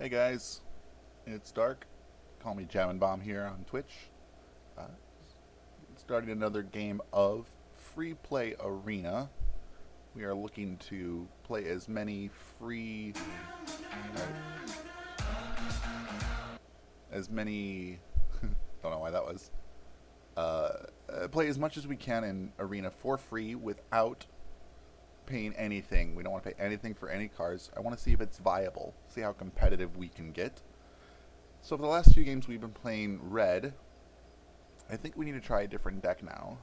Hey guys, it's Dark. Call me Jammin' Bomb here on Twitch. Uh, Starting another game of Free Play Arena. We are looking to play as many free, as many. Don't know why that was. Play as much as we can in Arena for free without paying anything. We don't want to pay anything for any cards. I want to see if it's viable. See how competitive we can get. So for the last few games we've been playing red. I think we need to try a different deck now.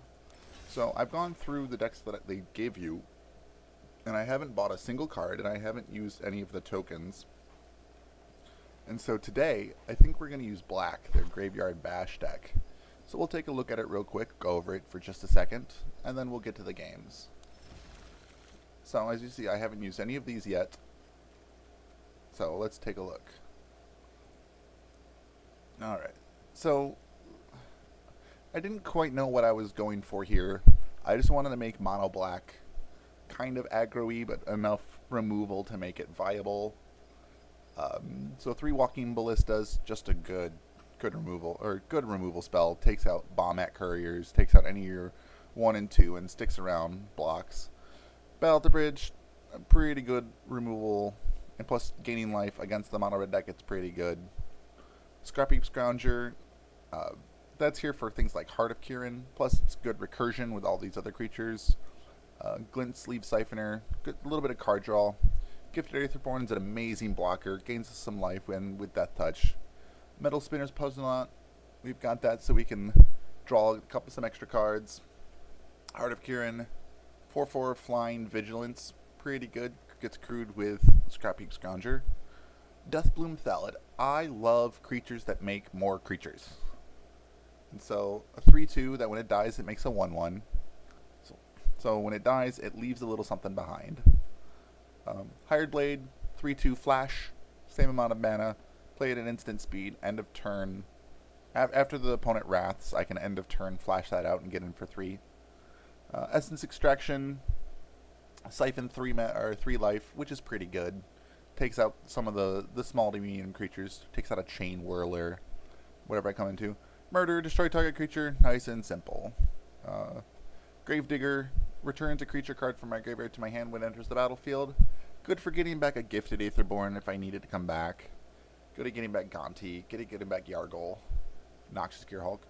So I've gone through the decks that they gave you, and I haven't bought a single card, and I haven't used any of the tokens. And so today, I think we're going to use black, their Graveyard Bash deck. So we'll take a look at it real quick, go over it for just a second, and then we'll get to the games. So as you see, I haven't used any of these yet. So let's take a look. Alright, so I didn't quite know what I was going for here. I just wanted to make mono black kind of aggro-y, but enough removal to make it viable. So 3 Walking Ballistas, just a good removal spell. Takes out Bomb at Couriers, takes out any of your 1 and 2, and sticks around blocks. Battle at the Bridge, a pretty good removal, and plus gaining life against the mono red deck, it's pretty good. Scrappy Scrounger, that's here for things like Heart of Kirin, plus it's good recursion with all these other creatures. Glint Sleeve Siphoner, a little bit of card draw. Gifted Aetherborn is an amazing blocker, gains us some life and with Death Touch. Metal Spinner's Puzzle, we've got that so we can draw some extra cards. Heart of Kirin, 4/4 Flying Vigilance, pretty good, gets crewed with Scrappy Scrounger. Deathbloom Thallid, I love creatures that make more creatures. And so a 3/2 that when it dies it makes a 1/1. So when it dies it leaves a little something behind. Hired Blade, 3/2 Flash, same amount of mana, play at an instant speed, end of turn. After the opponent wraths, I can end of turn flash that out and get in for 3. Essence Extraction, Siphon 3 life, which is pretty good. Takes out some of the small to medium creatures, takes out a Chain Whirler, whatever I come into. Murder, destroy target creature, nice and simple. Gravedigger, returns a creature card from my graveyard to my hand when it enters the battlefield. Good for getting back a Gifted Aetherborn if I need it to come back. Good at getting back Gonti, getting back Yargle, Noxious Gearhulk.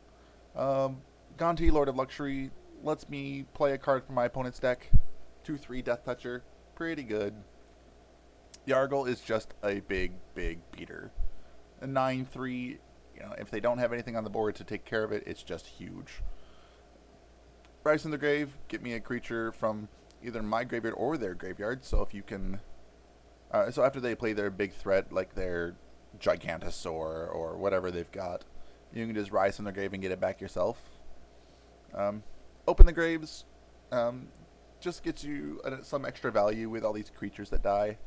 Gonti, Lord of Luxury, lets me play a card from my opponent's deck. 2/3 Death Toucher, pretty good. Yargle is just a big beater. A 9/3, if they don't have anything on the board to take care of it, it's just huge. Rise from the Grave, get me a creature from either my graveyard or their graveyard. So if you can, so after they play their big threat, like their Gigantosaur or whatever they've got, you can just rise from the grave and get it back yourself. Open the Graves, just gets you some extra value with all these creatures that die.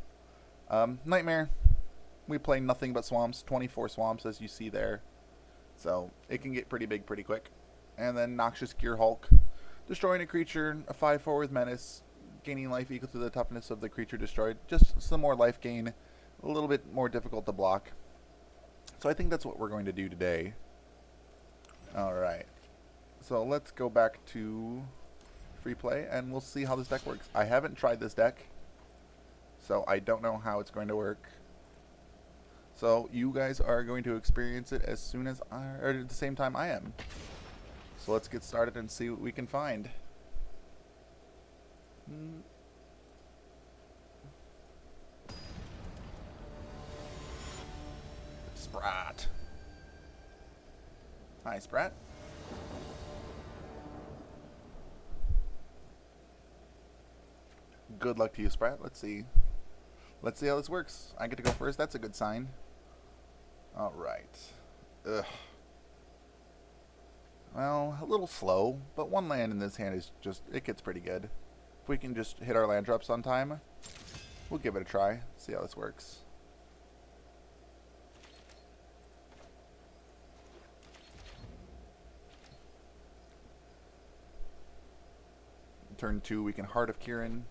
Nightmare, we play nothing but swamps, 24 swamps as you see there. So it can get pretty big pretty quick. And then Noxious Gearhulk, destroying a creature, a 5/4 with Menace, gaining life equal to the toughness of the creature destroyed. Just some more life gain, a little bit more difficult to block. So I think that's what we're going to do today. Alright, so let's go back to free play and we'll see how this deck works. I haven't tried this deck, so I don't know how it's going to work. So you guys are going to experience it as soon as or at the same time I am. So let's get started and see what we can find. Sprat. Hi, Sprat. Good luck to you, Sprat. Let's see how this works. I get to go first. That's a good sign. Alright. Ugh. Well, a little slow, but 1 land in this hand is just, it gets pretty good. If we can just hit our land drops on time, we'll give it a try. See how this works. Turn 2, we can Heart of Kirin.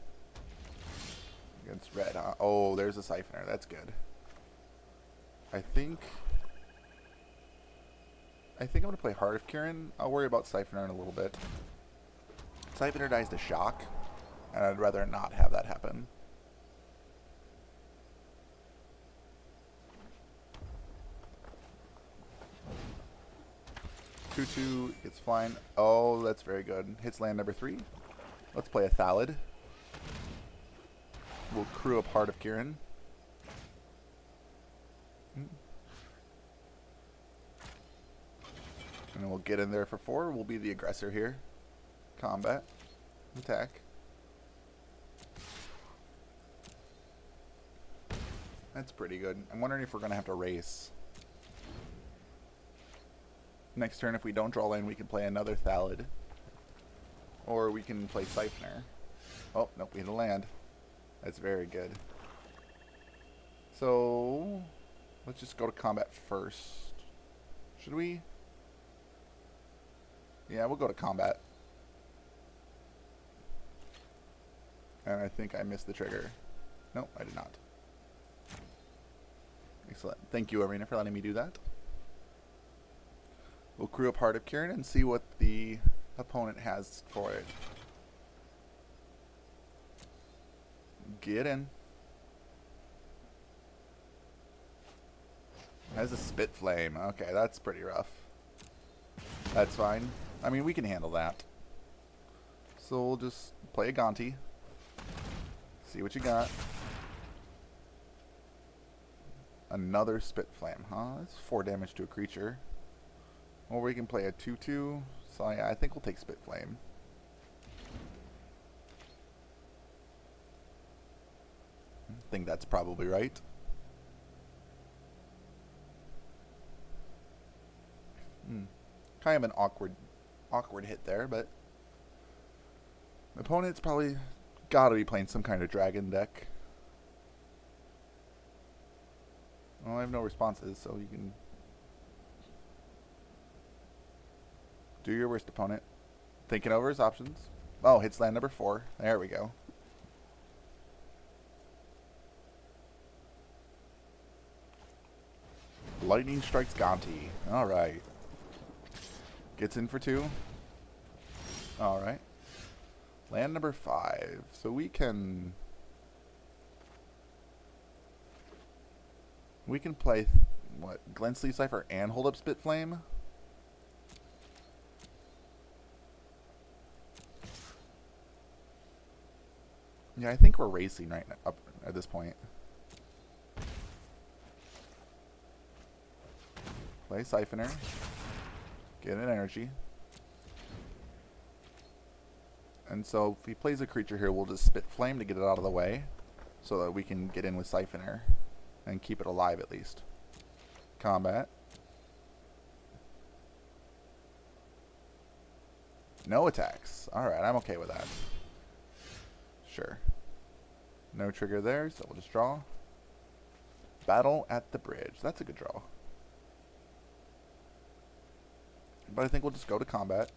Against red, huh? Oh, there's a Siphoner. That's good. I think I'm going to play Heart of Kirin. I'll worry about Siphoner in a little bit. Siphoner dies to Shock, and I'd rather not have that happen. Tutu gets flying. Oh, that's very good. Hits land number 3. Let's play a Thallid. We'll crew up Heart of Kirin. And then we'll get in there for 4. We'll be the aggressor here. Combat. Attack. That's pretty good. I'm wondering if we're going to have to race. Next turn, if we don't draw land, we can play another Thallid. Or we can play Siphoner. Oh, nope, we hit a land. That's very good. So, let's just go to combat first. Should we? Yeah, we'll go to combat. And I think I missed the trigger. No, I did not. Excellent. Thank you, Arena, for letting me do that. We'll crew up Heart of Kirin and see what the opponent has for it. Get in. Has a Spit Flame. Okay, that's pretty rough. That's fine. I mean, we can handle that. So we'll just play a Gonti. See what you got. Another Spit Flame, huh? That's 4 damage to a creature. Or we can play a 2/2. So yeah, I think we'll take Spit Flame. I think that's probably right. Kind of an awkward hit there, but the opponent's probably got to be playing some kind of dragon deck. Well, I have no responses, so you can do your worst, opponent. Thinking over his options. Oh, hits land number 4. There we go. Lightning strikes Gonti. Alright. Gets in for 2. Alright. Land number 5. So we can play what? Glensleeve Cipher and hold up Spit Flame? Yeah, I think we're racing right now, up at this point. Play Siphoner. Get an energy. And so if he plays a creature here, we'll just Spit Flame to get it out of the way so that we can get in with Siphoner and keep it alive at least. Combat. No attacks. Alright, I'm okay with that. Sure. No trigger there, so we'll just draw. Battle at the Bridge. That's a good draw. But I think we'll just go to combat.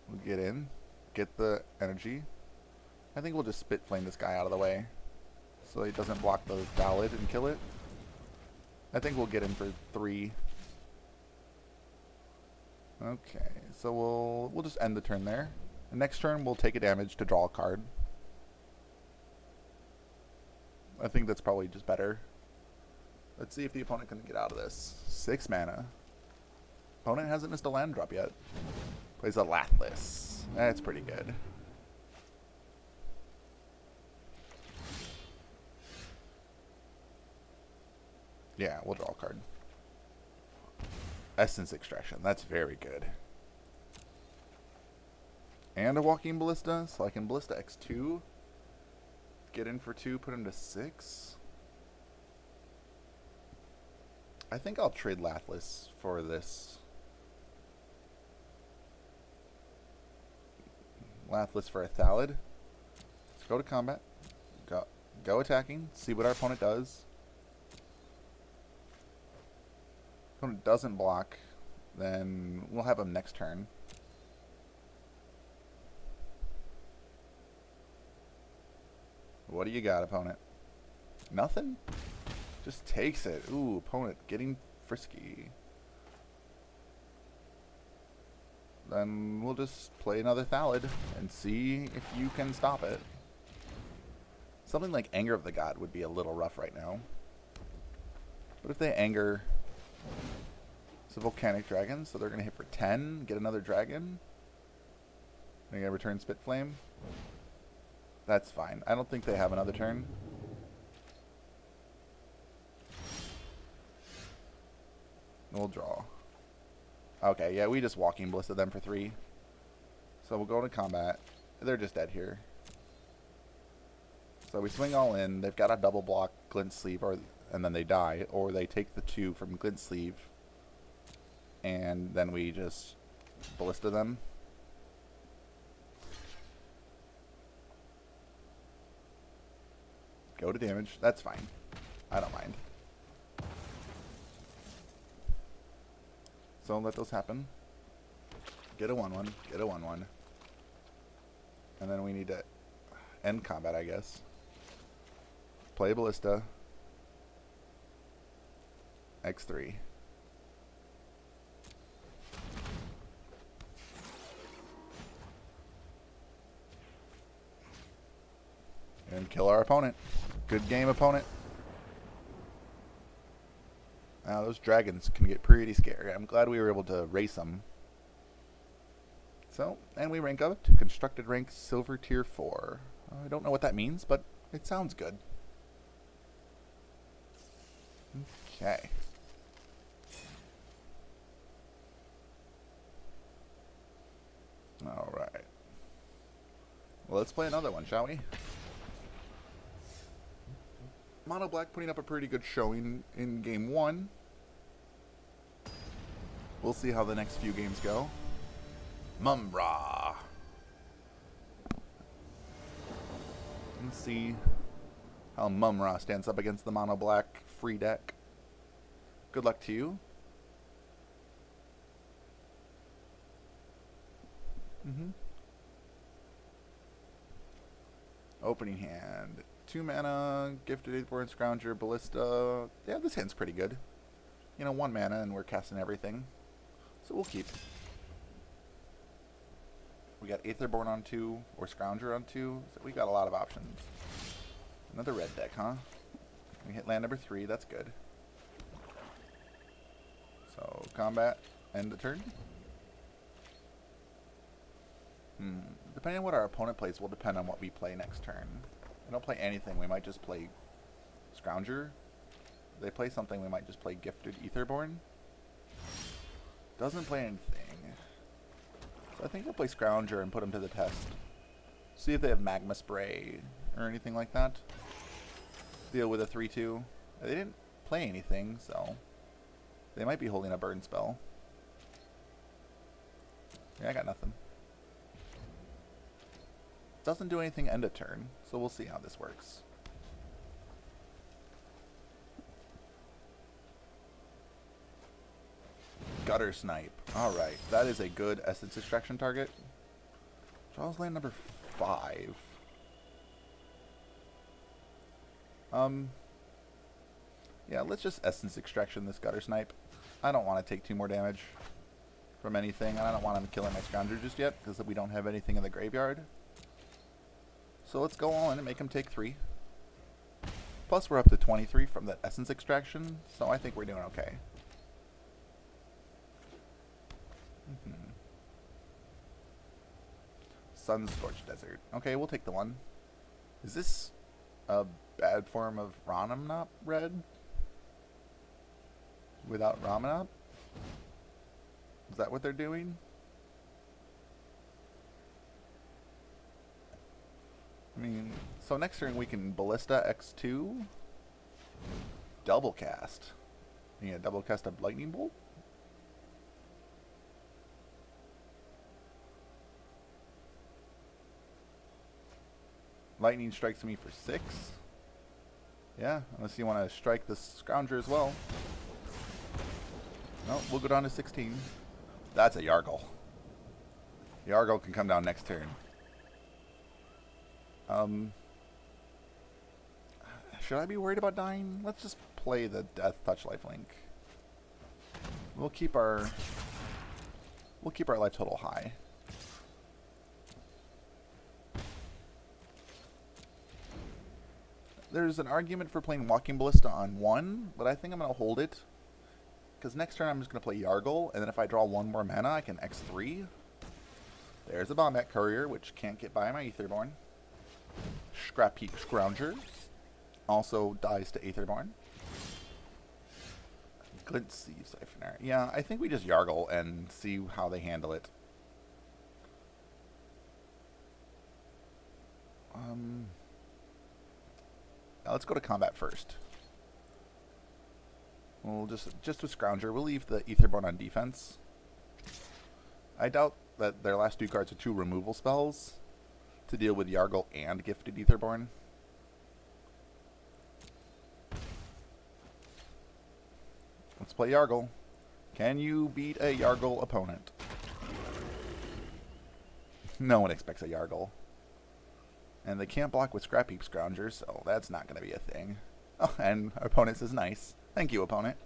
We'll get in. Get the energy. I think we'll just Spit Flame this guy out of the way so he doesn't block the Thallid and kill it. I think we'll get in for 3. Okay, so we'll just end the turn there. The next turn we'll take a damage to draw a card. I think that's probably just better. Let's see if the opponent can get out of this. 6 mana. Opponent hasn't missed a land drop yet. Plays a Lathless. That's pretty good. Yeah, we'll draw a card. Essence Extraction. That's very good. And a Walking Ballista, so I can Ballista X2. Get in for 2, put him to 6. I think I'll trade Lathless for this. Lathless for a Thallid. Let's go to combat. Go attacking. See what our opponent does. Opponent doesn't block, then we'll have him next turn. What do you got, opponent? Nothing? Just takes it. Ooh, opponent getting frisky. Then we'll just play another Thallid and see if you can stop it. Something like Anger of the God would be a little rough right now. But if they anger... It's a Volcanic Dragon, so they're going to hit for 10, get another dragon. They're going to return Spitflame. That's fine. I don't think they have another turn. We'll draw. Okay, yeah, we just Walking Ballista them for 3. So we'll go into combat. They're just dead here. So we swing all in. They've got a double block Glint Sleeve, and then they die. Or they take the 2 from Glint Sleeve. And then we just Ballista them. Go to damage. That's fine. I don't mind. So let those happen. Get a 1-1. Get a 1-1. And then we need to end combat, I guess. Play Ballista. X3. And kill our opponent. Good game, opponent. Now, those dragons can get pretty scary. I'm glad we were able to race them. So, and we rank up to Constructed Rank Silver Tier 4. I don't know what that means, but it sounds good. Okay. Alright. Well, let's play another one, shall we? Mono Black putting up a pretty good showing in game 1. We'll see how the next few games go. Mumbra. Let's see how Mumra stands up against the Mono Black free deck. Good luck to you. Opening hand. 2 mana, Gifted Aetherborn, Scrounger, Ballista. Yeah, this hand's pretty good. You know, 1 mana and we're casting everything. So we'll keep. We got Aetherborn on 2 or Scrounger on 2. So we got a lot of options. Another red deck, huh? We hit land number 3. That's good. So combat, end the turn. Depending on what our opponent plays will depend on what we play next turn. If they don't play anything, we might just play Scrounger. If they play something, we might just play Gifted Aetherborn. Doesn't play anything. So I think we'll play Scrounger and put them to the test. See if they have Magma Spray or anything like that. Deal with a 3-2. They didn't play anything, so they might be holding a burn spell. Yeah, I got nothing. Doesn't do anything end of turn, so we'll see how this works. Gutter Snipe. Alright, that is a good Essence Extraction target. Draws land number 5. Yeah, let's just Essence Extraction this Gutter Snipe. I don't want to take 2 more damage from anything, and I don't want him killing my Scrounger just yet, because we don't have anything in the graveyard. So let's go all in and make him take 3. Plus we're up to 23 from that Essence Extraction, so I think we're doing okay. Sun-Scorched Desert. Okay, we'll take the 1. Is this a bad form of Ramunap red? Without Ramunap? Is that what they're doing? I mean, so next turn we can Ballista X2, double cast. Yeah, double cast a Lightning Bolt. Lightning strikes me for 6. Yeah, unless you want to strike the Scrounger as well. No, we'll go down to 16. That's a Yargle. Yargle can come down next turn. Should I be worried about dying? Let's just play the Death Touch lifelink. We'll keep our life total high. There's an argument for playing Walking Ballista on 1, but I think I'm going to hold it. Because next turn I'm just going to play Yargle, and then if I draw 1 more mana, I can X3. There's a Bombat Courier, which can't get by my Aetherborn. Scrapheap Scrounger also dies to Aetherborn. Glint Sieve Siphoner. Yeah, I think we just Yargle and see how they handle it. Let's go to combat first. We'll just with Scrounger, we'll leave the Aetherborn on defense. I doubt that their last 2 cards are 2 removal spells to deal with Yargle and Gifted Aetherborn. Let's play Yargle. Can you beat a Yargle opponent? No one expects a Yargle. And they can't block with Scrapheap Scrounger, so that's not going to be a thing. Oh, and our opponent says nice. Thank you, opponent.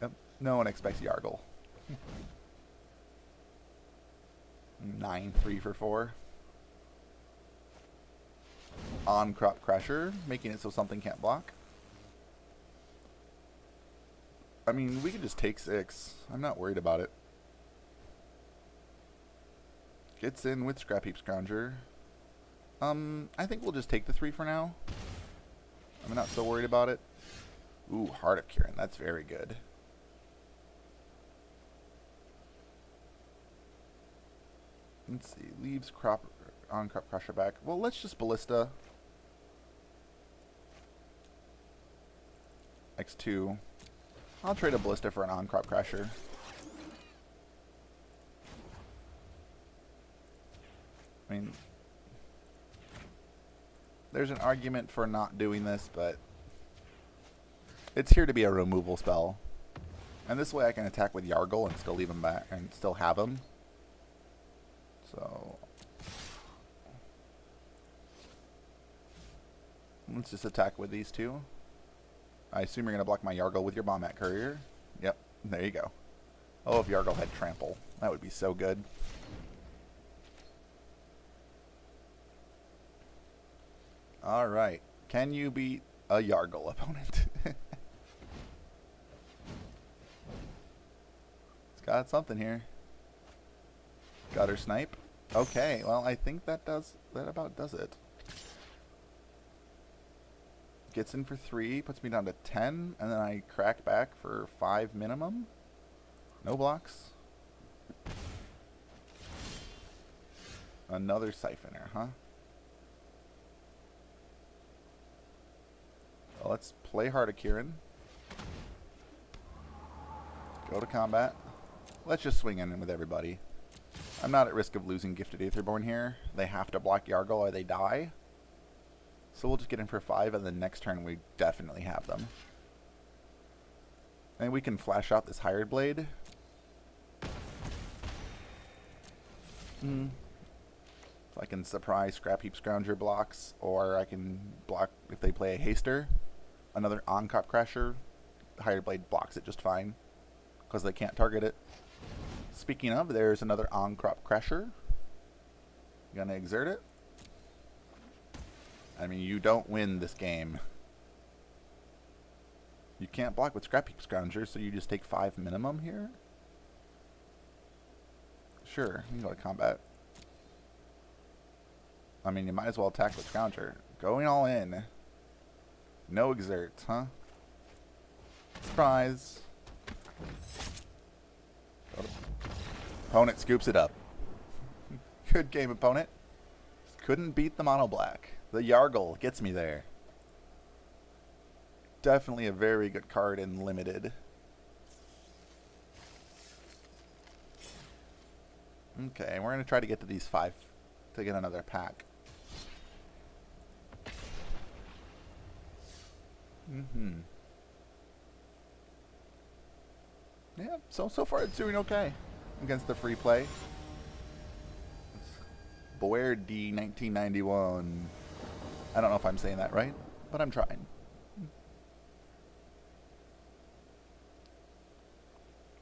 Yep, no one expects Yargle. 9, 3 for 4. On Crop Crusher, making it so something can't block. I mean, we could just take 6. I'm not worried about it. Gets in with Scrapheap Scrounger. I think we'll just take the 3 for now. I'm not so worried about it. Ooh, Heart of Kirin. That's very good. Let's see. Leaves on Crop Crusher back. Well, let's just Ballista. X2. I'll trade a Ballista for an on-Crop Crusher. I mean, there's an argument for not doing this, but it's here to be a removal spell. And this way I can attack with Yargle and still leave him back and still have him. So let's just attack with these 2. I assume you're going to block my Yargle with your Bombat Courier. Yep, there you go. Oh, if Yargle had Trample. That would be so good. Alright. Can you beat a Yargle opponent? It's got something here. Gutter Snipe. Okay, well, I think that about does it. Gets in for 3, puts me down to 10, and then I crack back for 5 minimum. No blocks. Another Siphoner, huh? Well, let's play Heart of Kirin. Go to combat. Let's just swing in with everybody. I'm not at risk of losing Gifted Aetherborn here. They have to block Yargle or they die. So we'll just get in for 5, and then next turn we definitely have them. And we can flash out this Hired Blade. So I can surprise Scrapheap Scrounger blocks, or I can block if they play a Haster. Another on-Crop Crusher. Hired Blade blocks it just fine, because they can't target it. Speaking of, there's another on-Crop Crusher. Gonna exert it. I mean, you don't win this game. You can't block with Scrapheap Scrounger, so you just take 5 minimum here? Sure, you can go to combat. I mean, you might as well attack with Scrounger. Going all in. No exerts, huh? Surprise. Opponent scoops it up. Good game, opponent. Couldn't beat the mono black. The Yargle gets me there. Definitely a very good card in Limited. Okay, we're going to try to get to these 5 to get another pack. Yeah, so far it's doing okay against the free play. Boer D 1991. I don't know if I'm saying that right, but I'm trying.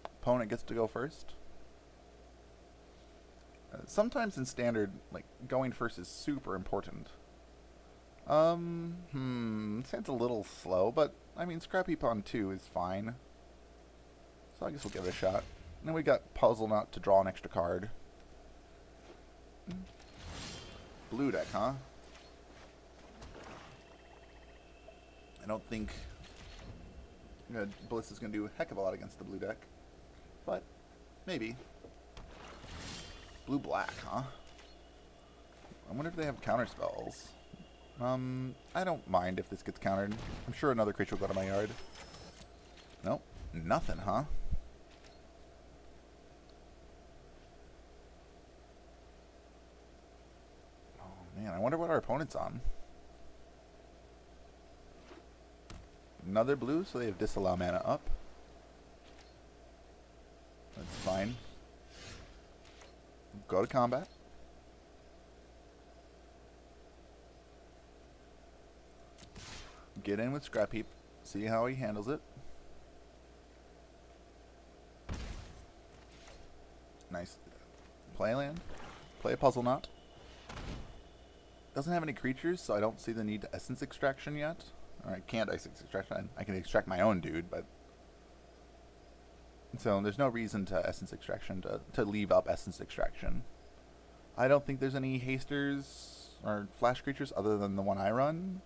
Opponent gets to go first. Sometimes in standard, like, going first is super important. Sounds a little slow, but, I mean, Scrap Heap on 2 is fine. So I guess we'll give it a shot. And then we got Puzzle Knot to draw an extra card. Blue deck, huh? I don't think Bliss is going to do a heck of a lot against the blue deck. But, maybe. Blue-black, huh? I wonder if they have counter spells. I don't mind if this gets countered. I'm sure another creature will go to my yard. Nope. Nothing, huh? Oh, man. I wonder what our opponent's on. Another blue, so they have disallow mana up. That's fine. Go to combat. Get in with Scrap Heap. See how he handles it. Nice. Play a land. Play a Puzzle Knot. Doesn't have any creatures, so I don't see the need to Essence Extraction yet. Or I can't Essence Extraction. I can extract my own dude, but... So there's no reason to Essence Extraction to leave up Essence Extraction. I don't think there's any hasters or flash creatures other than the one I run.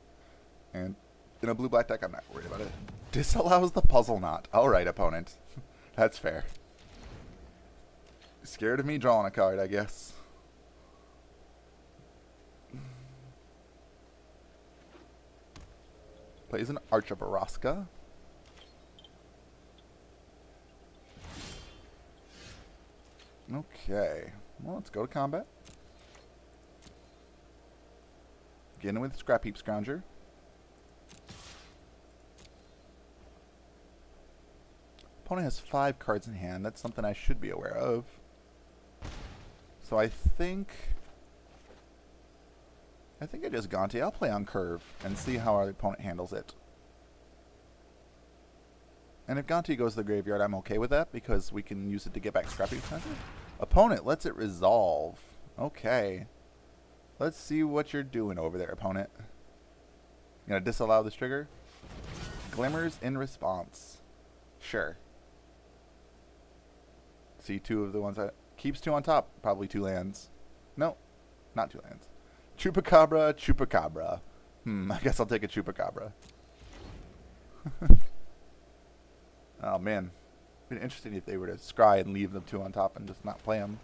And in a blue-black deck, I'm not worried about it. Disallows the Puzzle Knot. Alright, opponent. That's fair. Scared of me drawing a card, I guess. Plays an Arch of Araska. Okay. Well, let's go to combat. Begin with Scrap Heap Scrounger. Opponent has 5 cards in hand. That's something I should be aware of. So I think I just Gonti. I'll play on curve and see how our opponent handles it. And if Gonti goes to the graveyard, I'm okay with that because we can use it to get back Scrap Heap Scrounger. Opponent lets it resolve. Okay. Let's see what you're doing over there, opponent. You gonna disallow this trigger? Glimmers in response. Sure. See 2 of the ones that keeps 2 on top. Probably 2 lands. No, not 2 lands. Chupacabra, Chupacabra. I guess I'll take a Chupacabra. Oh man, it'd be interesting if they were to scry and leave them 2 on top and just not play them.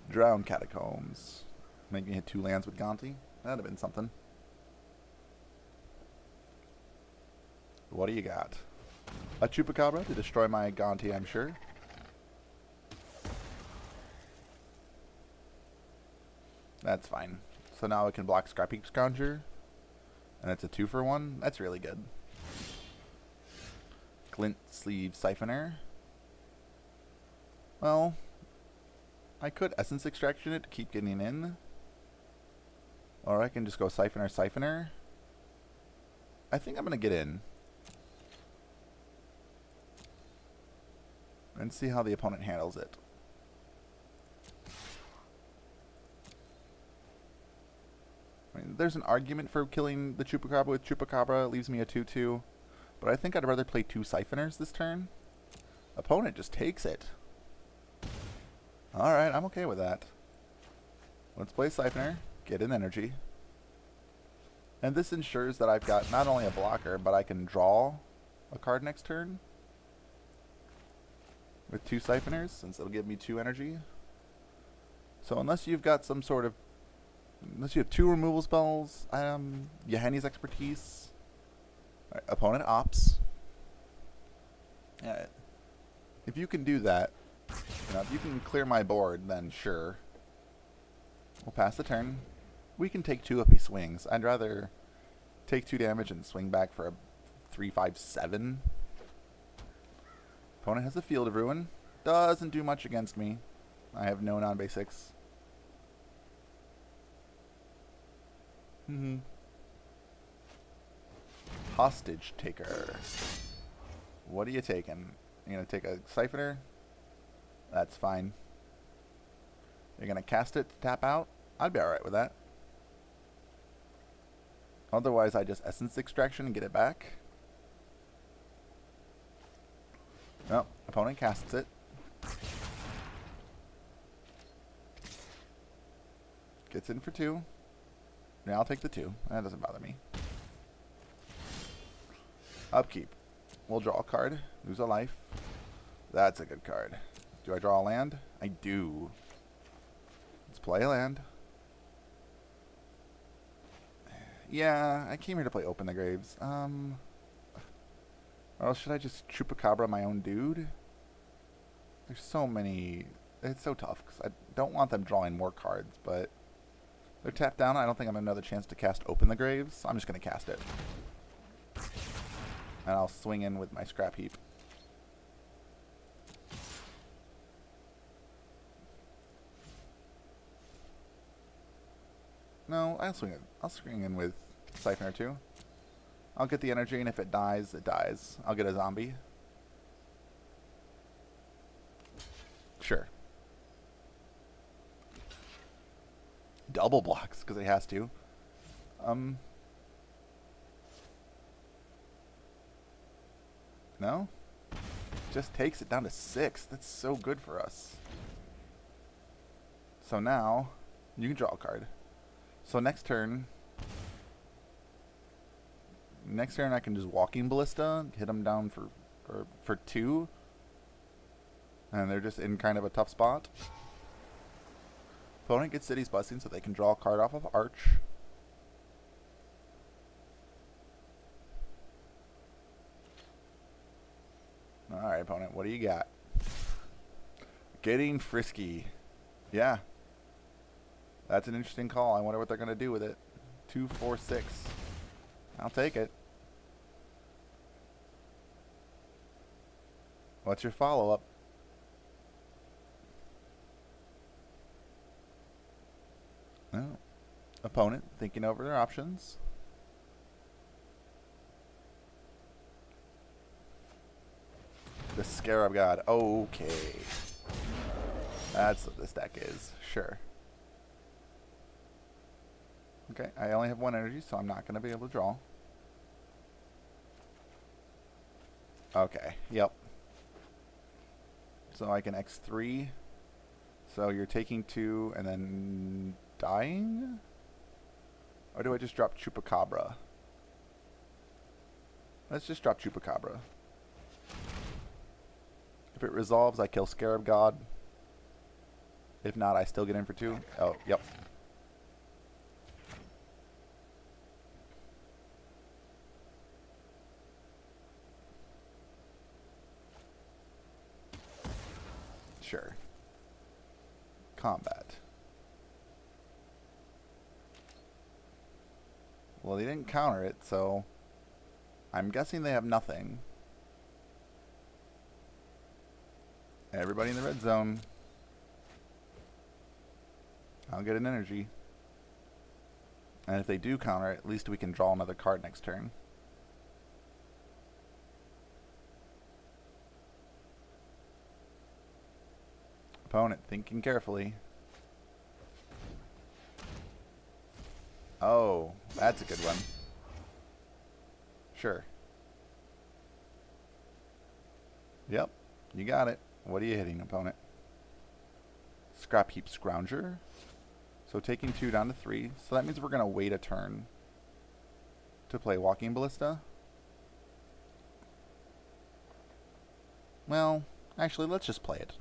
Drown Catacombs. Make me hit 2 lands with Gonti. That'd have been something. What do you got? A Chupacabra to destroy my Gonti, I'm sure. That's fine. So now I can block Scrap Heap Scrounger. And it's a 2-for-1. That's really good. Glint Sleeve Siphoner. Well, I could Essence Extraction it to keep getting in. Or I can just go Siphoner, Siphoner. I think I'm going to get in. And see how the opponent handles it. I mean, there's an argument for killing the Chupacabra with Chupacabra. It leaves me a 2-2. But I think I'd rather play 2 Siphoners this turn. Opponent just takes it. Alright, I'm okay with that. Let's play Siphoner. Get in energy. And this ensures that I've got not only a blocker, but I can draw a card next turn. With 2 Siphoners, since it'll give me 2 energy. So unless you've got some sort of... Unless you have 2 removal spells, Yahenni's Expertise. Right, opponent opts. Yeah, if you can do that, if you can clear my board, then sure. We'll pass the turn. We can take 2 if he swings. I'd rather take 2 damage and swing back for a 3/5/7. Opponent has a Field of Ruin. Doesn't do much against me. I have no non-basics. Hostage taker. What are you taking? You're going to take a siphoner? That's fine. You're going to cast it to tap out? I'd be alright with that. Otherwise, I just essence extraction and get it back. No, opponent casts it. Gets in for 2. Yeah, I'll take the 2. That doesn't bother me. Upkeep. We'll draw a card. Lose a life. That's a good card. Do I draw a land? I do. Let's play a land. Yeah, I came here to play Open the Graves. Or else should I just Chupacabra my own dude? There's so many. It's so tough because I don't want them drawing more cards, but they're tapped down. I don't think I'm going to have another chance to cast Open the Graves, so I'm just going to cast it. And I'll swing in with my scrap heap. No, I'll swing it. I'll swing in with Siphoner too. I'll get the energy, and if it dies, it dies. I'll get a zombie. Sure. Double blocks, because it has to. No? Just takes it down to 6. That's so good for us. So now, you can draw a card. So next turn I can just Walking Ballista, hit them down for 2. And they're just in kind of a tough spot. Opponent gets City's Blessing so they can draw a card off of Arch. Alright, opponent, what do you got? Getting frisky. Yeah. That's an interesting call. I wonder what they're going to do with it. 2, 4, 6. I'll take it. What's your follow-up? Oh. Opponent thinking over their options. The Scarab God. Okay. That's what this deck is. Sure. Okay, I only have 1 energy, so I'm not going to be able to draw. Okay, yep. So I can X3. So you're taking 2 and then dying? Or do I just drop Chupacabra? Let's just drop Chupacabra. If it resolves, I kill Scarab God. If not, I still get in for 2. Oh, yep. Sure. Combat. Well, they didn't counter it, so I'm guessing they have nothing. Everybody in the red zone. I'll get an energy. And if they do counter it, at least we can draw another card next turn. Opponent thinking carefully. Oh, that's a good one. Sure. Yep, you got it. What are you hitting, opponent? Scrap Heap Scrounger. So taking 2 down to 3. So that means we're going to wait a turn to play Walking Ballista. Well, actually, let's just play it.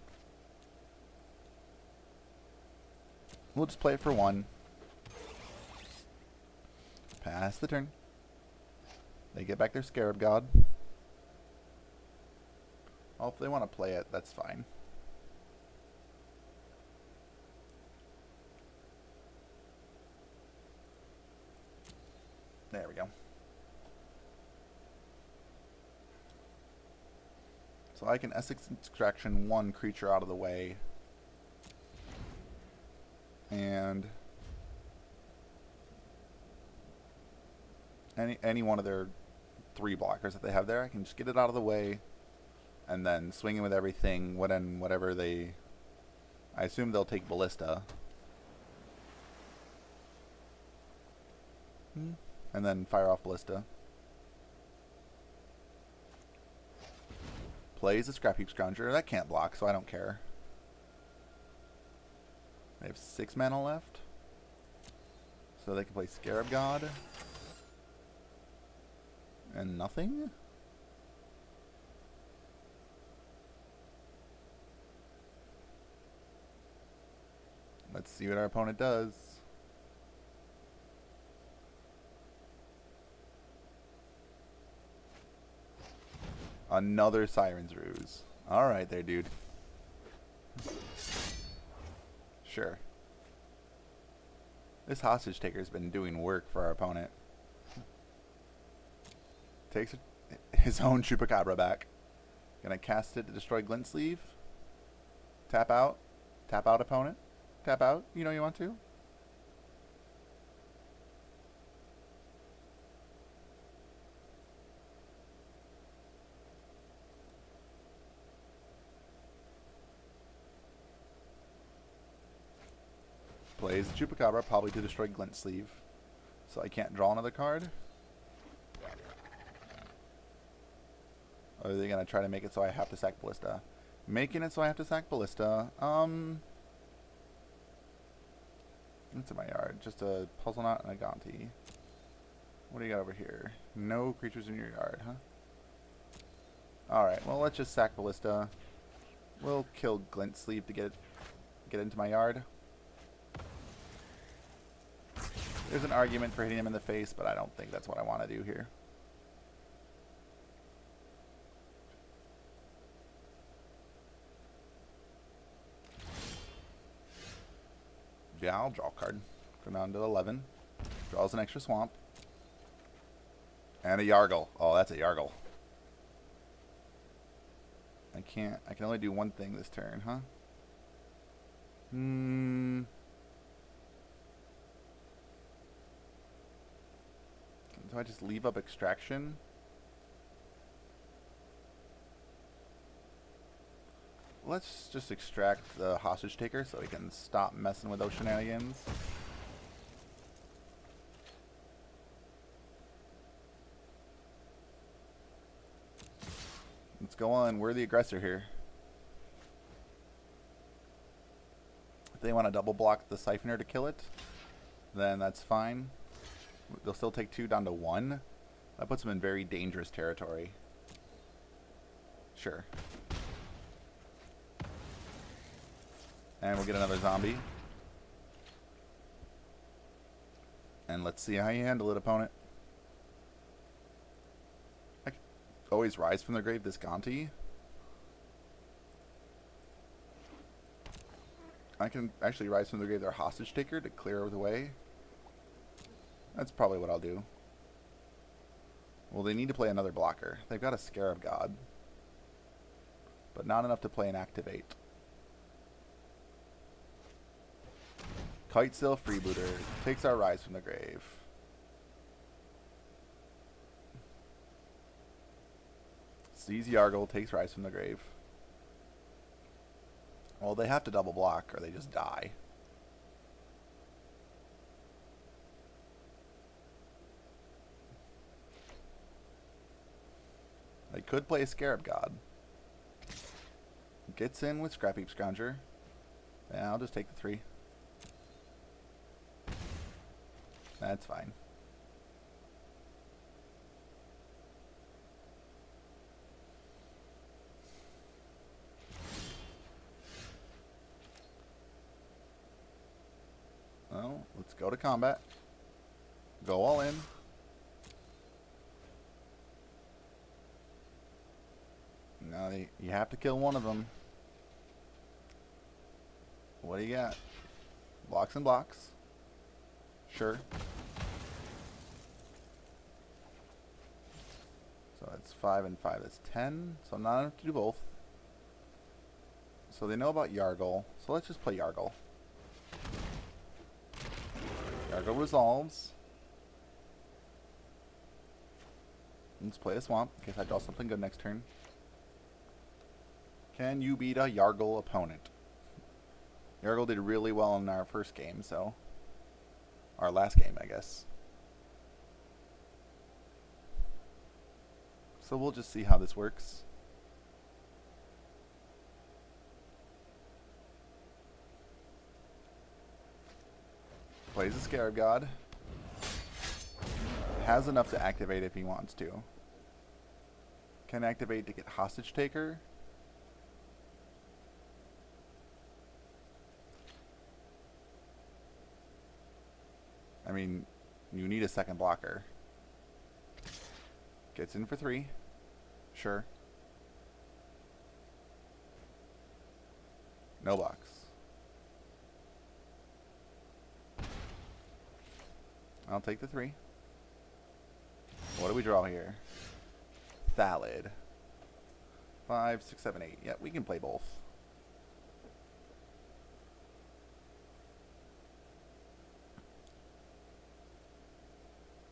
We'll just play it for 1. Pass the turn. They get back their Scarab God. Oh, if they want to play it, that's fine. There we go. So I can Essex Extraction 1 creature out of the way. And any one of their 3 blockers that they have there. I can just get it out of the way and then swing in with everything. Whatever they... I assume they'll take Ballista. And then fire off Ballista. Plays a Scrap Heap Scrounger. That can't block, so I don't care. They have 6 mana left. So they can play Scarab God. And nothing? Let's see what our opponent does. Another Siren's Ruse. Alright there, dude. Sure. This hostage taker's been doing work for our opponent. Takes his own Chupacabra back. Gonna cast it to destroy Glint Sleeve. Tap out. Tap out, opponent. Tap out. You know you want to. Plays Chupacabra, probably to destroy Glint Sleeve. So I can't draw another card. Or are they going to try to make it so I have to sack Ballista? Making it so I have to sack Ballista. What's in my yard? Just a Puzzle Knot and a Gonti. What do you got over here? No creatures in your yard, huh? Alright, well let's just sack Ballista. We'll kill Glint Sleeve to get into my yard. There's an argument for hitting him in the face, but I don't think that's what I want to do here. Yeah, I'll draw a card. Go down to 11. Draws an extra swamp. And a Yargle. Oh, that's a Yargle. I can only do one thing this turn, huh? Do I just leave up Extraction? Let's just extract the hostage taker so we can stop messing with those shenanigans. Let's go on. We're the aggressor here. If they want to double block the Siphoner to kill it, then that's fine. They'll still take 2 down to 1. That puts them in very dangerous territory. Sure. And we'll get another zombie. And let's see how you handle it, opponent. I can always rise from the grave this Gonti. I can actually rise from the grave their hostage taker to clear the way. That's probably what I'll do. Well, they need to play another blocker. They've got a Scarab God. But not enough to play an Activate. Kitesail Freebooter takes our rise from the grave. Sees Yargle, takes rise from the grave. Well, they have to double block or they just die. They could play a Scarab God. Gets in with Scrap Heap Scrounger. Yeah, I'll just take the 3. That's fine. Well, let's go to combat. Go all in. Now you have to kill one of them. What do you got? Blocks and blocks. Sure. So that's 5 and 5. That's 10. So not enough to do both. So they know about Yargle. So let's just play Yargle. Yargle resolves. Let's play a swamp in case I draw something good next turn. Can you beat a Yargle opponent? Yargle did really well in our first game, so... Our last game, I guess. So we'll just see how this works. Plays a Scarab God. Has enough to activate if he wants to. Can activate to get Hostage Taker. I mean, you need a second blocker. Gets in for 3. Sure. No box. I'll take the 3. What do we draw here? Thallid. 5, 6, 7, 8. Yeah, we can play both.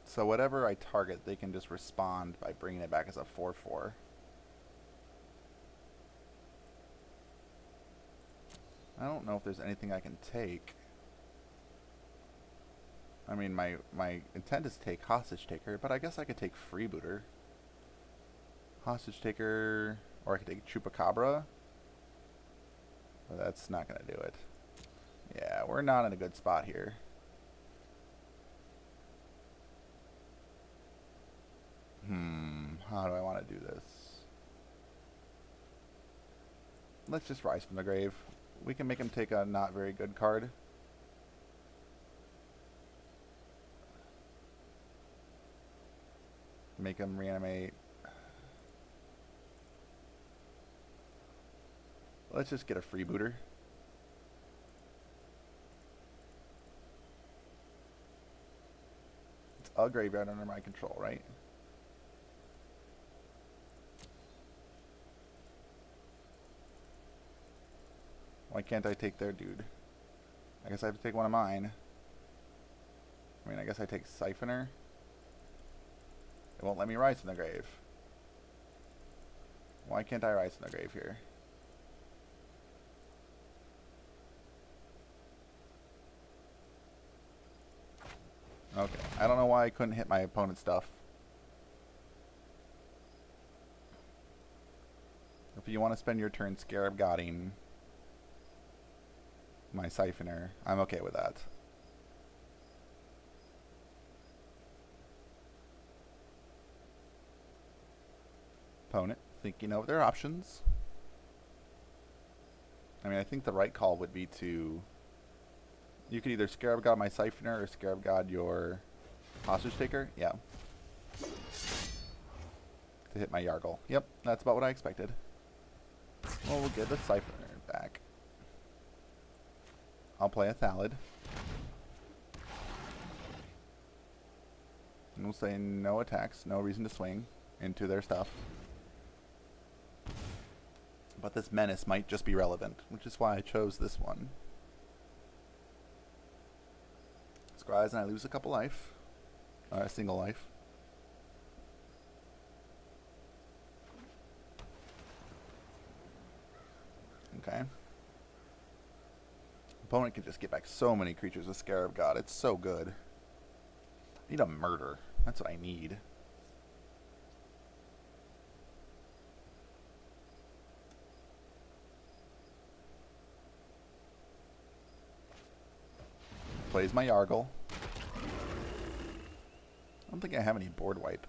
So whatever I target, they can just respond by bringing it back as a 4/4. I don't know if there's anything I can take. I mean, my intent is to take Hostage Taker, but I guess I could take Freebooter. Hostage Taker, or I could take Chupacabra. But that's not going to do it. Yeah, we're not in a good spot here. How do I want to do this? Let's just Rise from the Grave. We can make him take a not very good card. Make him reanimate. Let's just get a Freebooter. It's a graveyard under my control, right? Why can't I take their dude? I guess I have to take one of mine. I mean, I guess I take Siphoner. It won't let me Rise from the Grave. Why can't I Rise from the Grave here? Okay, I don't know why I couldn't hit my opponent's stuff. If you want to spend your turn Scarab Godding my Siphoner, I'm okay with that. Opponent thinking over their options. I mean, I think the right call would be to... You could either Scarab God my Siphoner or Scarab God your Hostage Taker. Yeah. To hit my Yargle. Yep, that's about what I expected. Well, we'll get the Siphoner back. I'll play a Thallid. And we'll say no attacks, no reason to swing into their stuff. But this Menace might just be relevant, which is why I chose this one. Scries and I lose a couple life. A single life. Okay. Opponent can just get back so many creatures with Scarab God. It's so good. I need a murder. That's what I need. Plays my Yargle. I don't think I have any board wipe.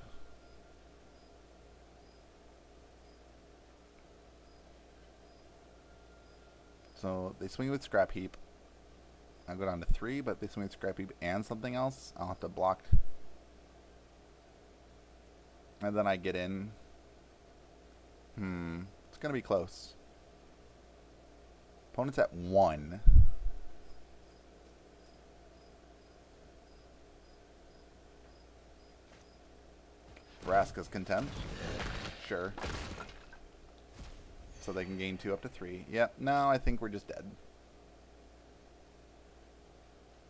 So they swing with Scrap Heap. I'll go down to 3, but if they swing with Scrap Heap and something else, I'll have to block. And then I get in. It's going to be close. Opponent's at 1. Vraska's Contempt. Sure. So they can gain 2 up to 3. Yep, no, I think we're just dead.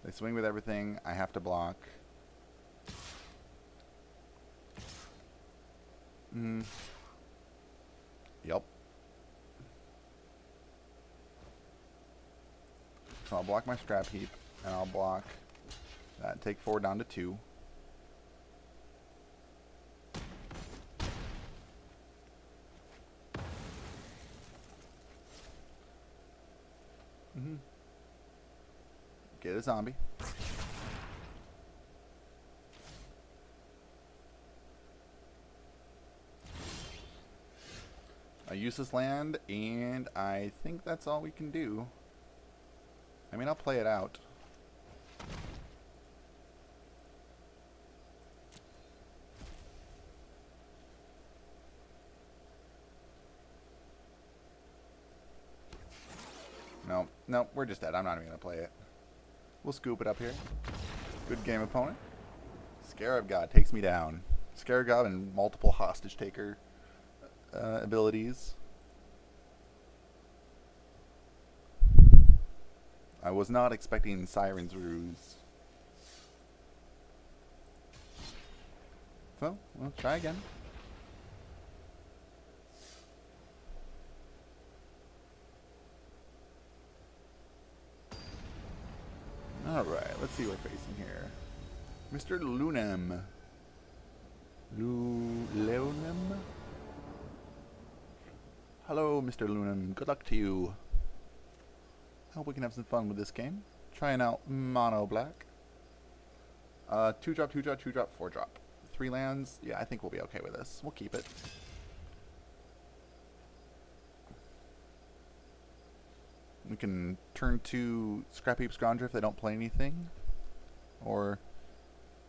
They swing with everything. I have to block. Yep. So I'll block my scrap heap, and I'll block that. Take 4 down to 2. Get a zombie. A useless land, and I think that's all we can do. I mean, I'll play it out. No, we're just dead. I'm not even going to play it. We'll scoop it up here. Good game, opponent. Scarab God takes me down. Scarab God and multiple hostage taker abilities. I was not expecting Siren's Ruse. So, we'll try again. Alright, let's see what we're facing here. Mr. Lunem. Lunem? Hello, Mr. Lunem. Good luck to you. Hope we can have some fun with this game. Trying out mono black. 2-drop, 2-drop, 2-drop, 4-drop. 3 lands. Yeah, I think we'll be okay with this. We'll keep it. We can turn to Scrap Heap Scrounger if they don't play anything. Or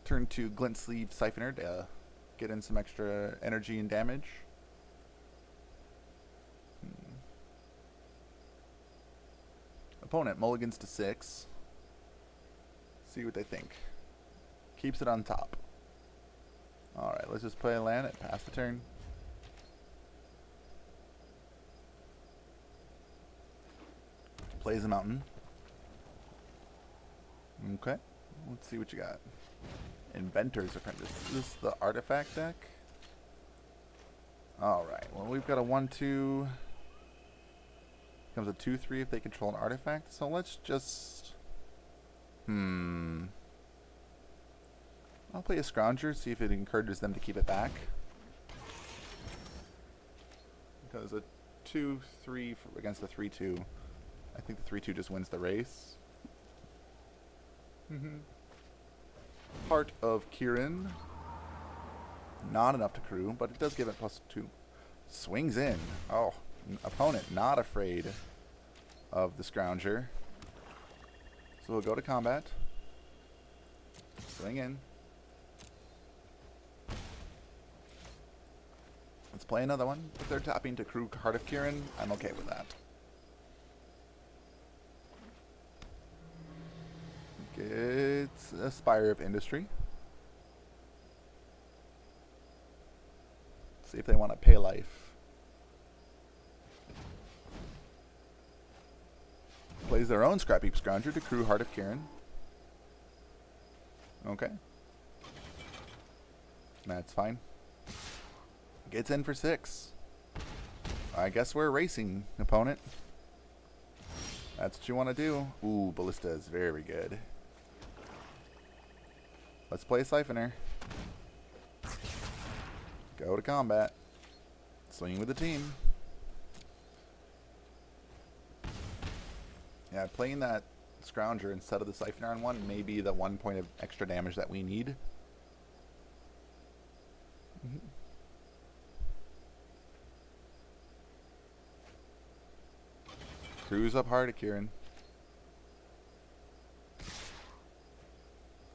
turn to Glint Sleeve Siphoner to get in some extra energy and damage. Opponent mulligans to 6. See what they think. Keeps it on top. Alright, let's just play a land and pass the turn. Plays a mountain. Okay. Let's see what you got. Inventor's Apprentice. Is this the artifact deck? Alright. Well, we've got a 1-2. Becomes a 2-3 if they control an artifact. So let's just... I'll play a Scrounger, see if it encourages them to keep it back. Because a 2-3 against a 3-2... I think the 3-2 just wins the race. Heart of Kirin. Not enough to crew, but it does give it +2. Swings in. Oh, opponent not afraid of the Scrounger. So we'll go to combat. Swing in. Let's play another one. If they're tapping to crew Heart of Kirin, I'm okay with that. It's a Spire of Industry. See if they want to pay life. Plays their own Scrap Heap Scrounger to crew Heart of Kirin. Okay. That's fine. Gets in for 6. I guess we're racing, opponent. That's what you want to do. Ooh, Ballista is very good. Let's play Siphoner. Go to combat. Swing with the team. Yeah, playing that Scrounger instead of the Siphoner on 1 may be the 1 point of extra damage that we need. Cruise up Heart of Kirin.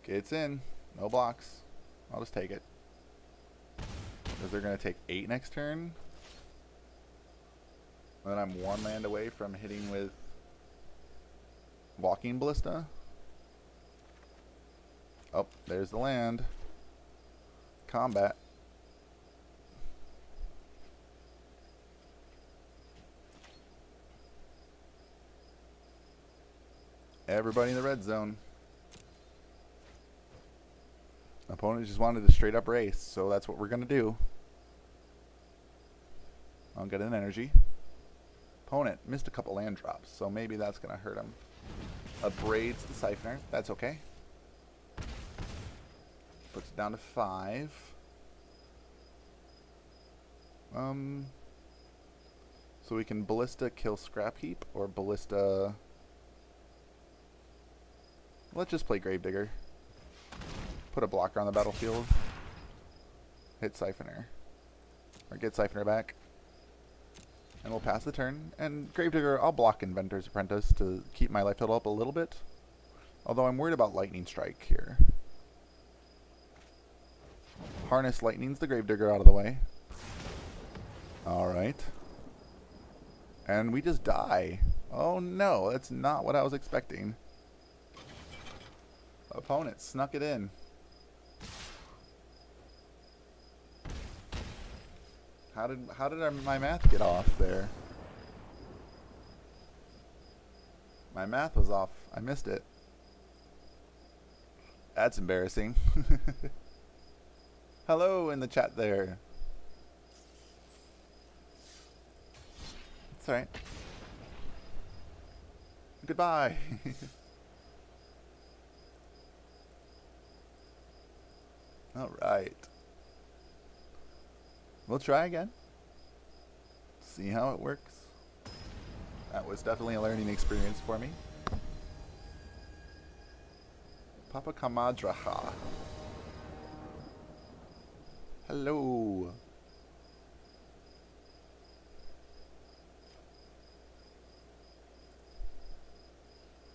Gets in. No blocks. I'll just take it. Because they're going to take 8 next turn. And then I'm 1 land away from hitting with Walking Ballista. Oh, there's the land. Combat. Everybody in the red zone. Opponent just wanted a straight up race, so that's what we're going to do. I'll get an energy. Opponent missed a couple land drops, so maybe that's going to hurt him. Abrades the Siphoner. That's okay. Puts it down to 5. So we can Ballista kill Scrap Heap, or Ballista... Let's just play Gravedigger. Put a blocker on the battlefield. Hit Siphoner. Or get Siphoner back. And we'll pass the turn. And Gravedigger, I'll block Inventor's Apprentice to keep my life total up a little bit. Although I'm worried about Lightning Strike here. Harness Lightning's the Gravedigger out of the way. Alright. And we just die. Oh no, that's not what I was expecting. Opponent snuck it in. How did my math get off there? My math was off. I missed it. That's embarrassing. Hello in the chat there. It's alright. Goodbye. Alright. We'll try again. See how it works. That was definitely a learning experience for me. Papa Kamadraha. Hello.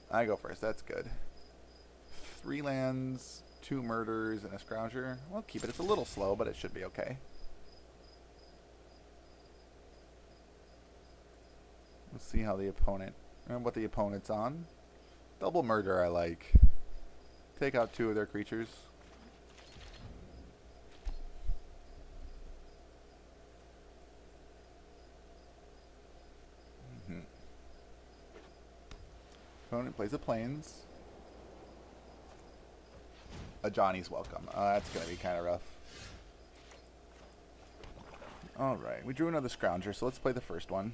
I go first, that's good. 3 lands, 2 murders, and a Scrounger. We'll keep it. It's a little slow, but it should be okay. Let's see how the opponent, and what the opponent's on. Double murder I like. Take out 2 of their creatures. Opponent plays a Plains. A Johnny's Welcome. That's going to be kind of rough. Alright, we drew another Scrounger, so let's play the first one.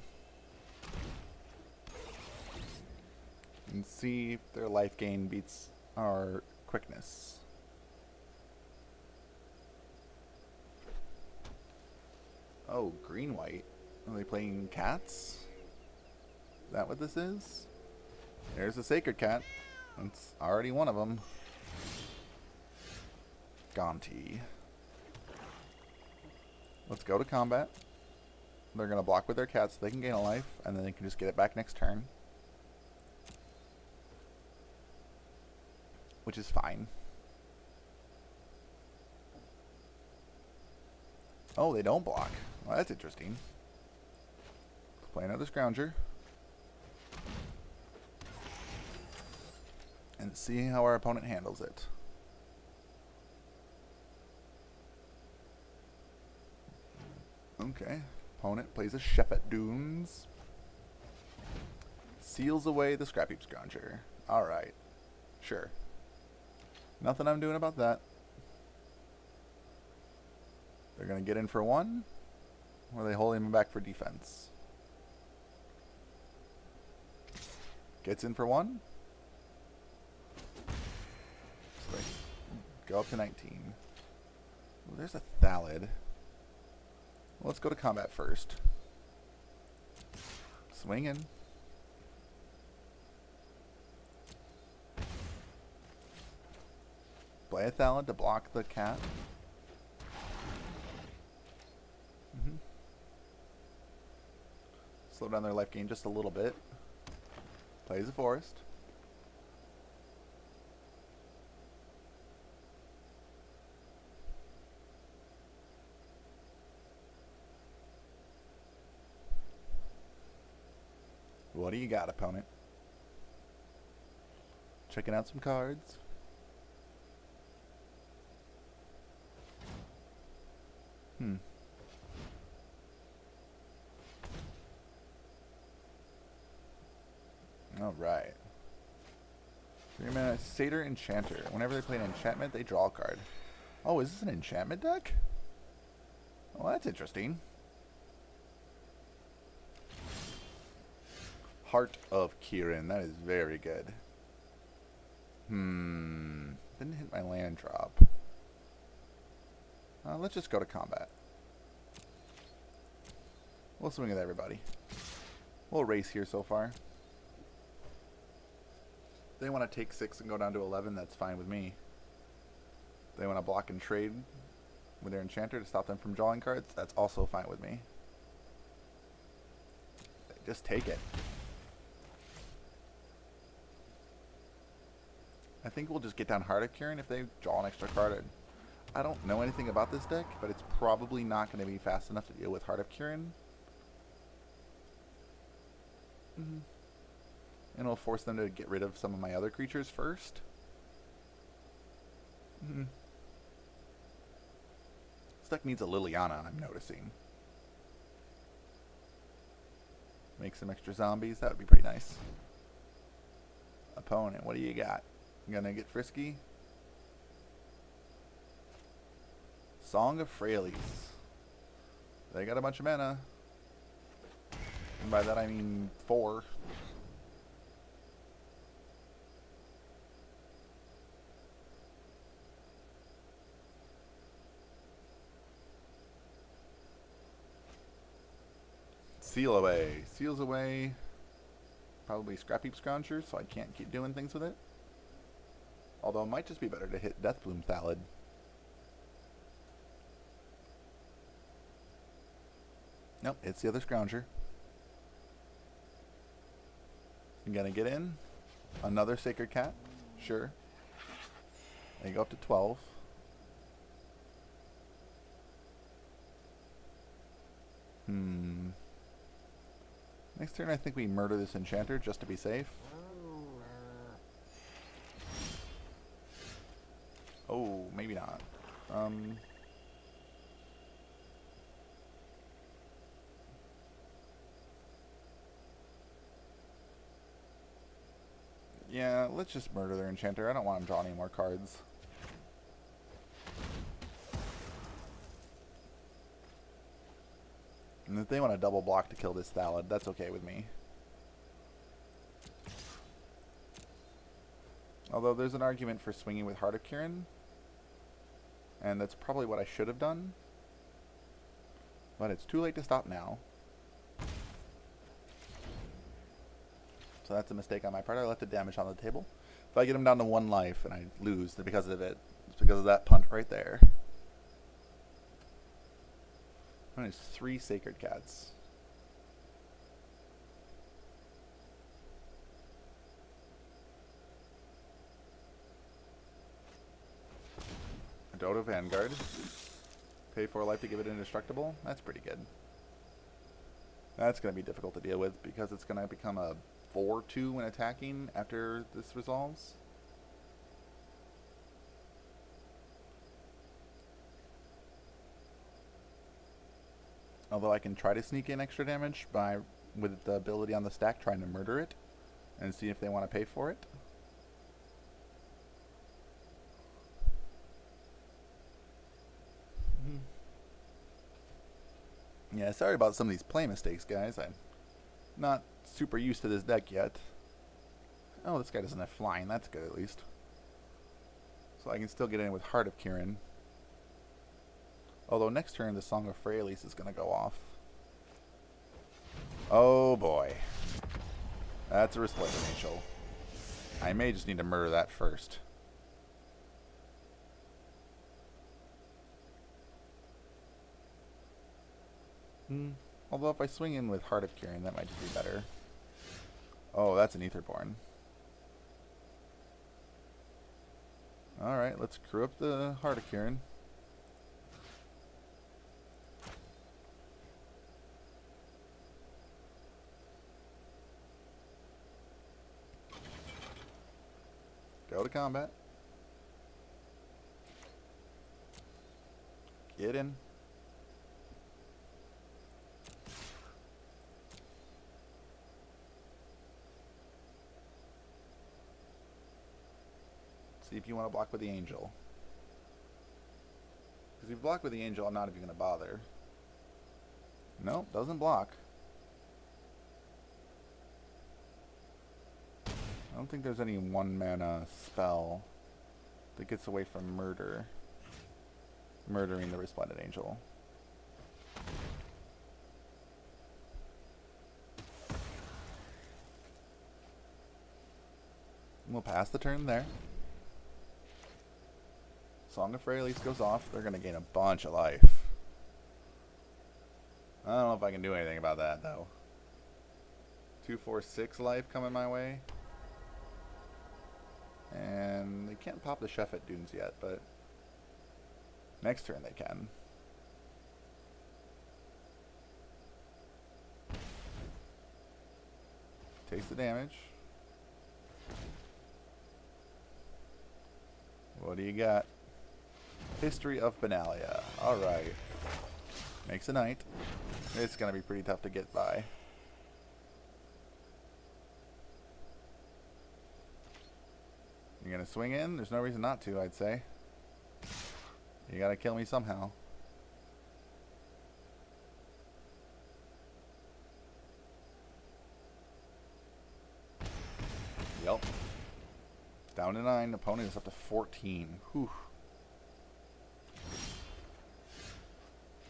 And see if their life gain beats our quickness. Oh, green-white. Are they playing cats? Is that what this is? There's a Sacred Cat. It's already one of them. Gonti. Let's go to combat. They're going to block with their cat so they can gain a life, and then they can just get it back next turn. Which is fine. Oh, they don't block. Well, that's interesting. Let's play another Scrounger. And see how our opponent handles it. Okay. Opponent plays a Chef at Dunes. Seals away the Scrap Heap Scrounger. Alright. Sure. Nothing I'm doing about that. They're going to get in for 1. Or are they holding him back for defense? Gets in for 1. So they go up to 19. Oh, there's a Thallid. Well, let's go to combat first. Swinging. Play a Thallid to block the cat. Slow down their life gain just a little bit. Plays a Forest. What do you got, opponent? Checking out some cards. Alright. Satyr Enchanter. Whenever they play an enchantment, they draw a card. Oh, is this an enchantment deck? Well, that's interesting. Heart of Kirin. That is very good. Didn't hit my land drop. Let's just go to combat. We'll swing with everybody. We'll race here so far. If they want to take 6 and go down to 11, that's fine with me. If they want to block and trade with their enchanter to stop them from drawing cards, that's also fine with me. Just take it. I think we'll just get down Heart of Kirin if they draw an extra card. I don't know anything about this deck, but it's probably not going to be fast enough to deal with Heart of Kirin. And it'll force them to get rid of some of my other creatures first. This deck needs a Liliana, I'm noticing. Make some extra zombies, that would be pretty nice. Opponent, what do you got? You gonna get frisky? Song of Frailes. They got a bunch of mana. And by that I mean 4. Seal away. Seals away. Probably Scrap Heap Scrounger, so I can't keep doing things with it. Although it might just be better to hit Deathbloom Thallid. Nope, it's the other Scrounger. I'm gonna get in. Another Sacred Cat. Sure. They go up to 12. Next turn I think we murder this enchanter just to be safe. Oh, maybe not. Yeah, let's just murder their enchanter. I don't want him drawing any more cards. And if they want to double block to kill this Thallid, that's okay with me. Although there's an argument for swinging with Heart of Kirin. And that's probably what I should have done. But it's too late to stop now. So that's a mistake on my part. I left the damage on the table. If I get him down to 1 life and I lose because of it, it's because of that punt right there. And there's 3 Sacred Cats. Dodo Vanguard. Pay 4 life to give it indestructible. That's pretty good. That's going to be difficult to deal with because it's going to become a 4-2 when attacking after this resolves. Although I can try to sneak in extra damage by, with the ability on the stack, trying to murder it and see if they want to pay for it. Yeah, sorry about some of these play mistakes, guys. I'm not super used to this deck yet. Oh, this guy doesn't have flying. That's good, at least. So I can still get in with Heart of Kirin. Although next turn, the Song of Frailes is going to go off. Oh, boy. That's a Resplendent Angel. I may just need to murder that first. Although if I swing in with Heart of Kirin, that might just be better. Oh, that's an Aetherborn. Alright, let's crew up the Heart of Kirin. Go to combat. Get in. See if you want to block with the Angel. Because if you block with the Angel, I'm not even going to bother. Nope, doesn't block. don't think there's any 1-mana spell that gets away from murdering the Resplendent Angel. We'll pass the turn there. Song of Freyalise goes off. They're going to gain a bunch of life. I don't know if I can do anything about that, though. 2, 4, 6 life coming my way. And they can't pop the Sheffet Dunes yet, but next turn they can. Takes the damage. What do you got? History of Benalia. Alright. Makes a knight. It's going to be pretty tough to get by. You're going to swing in? There's no reason not to, I'd say. You got to kill me somehow. Yep. Down to 9. Opponent is up to 14. Whew.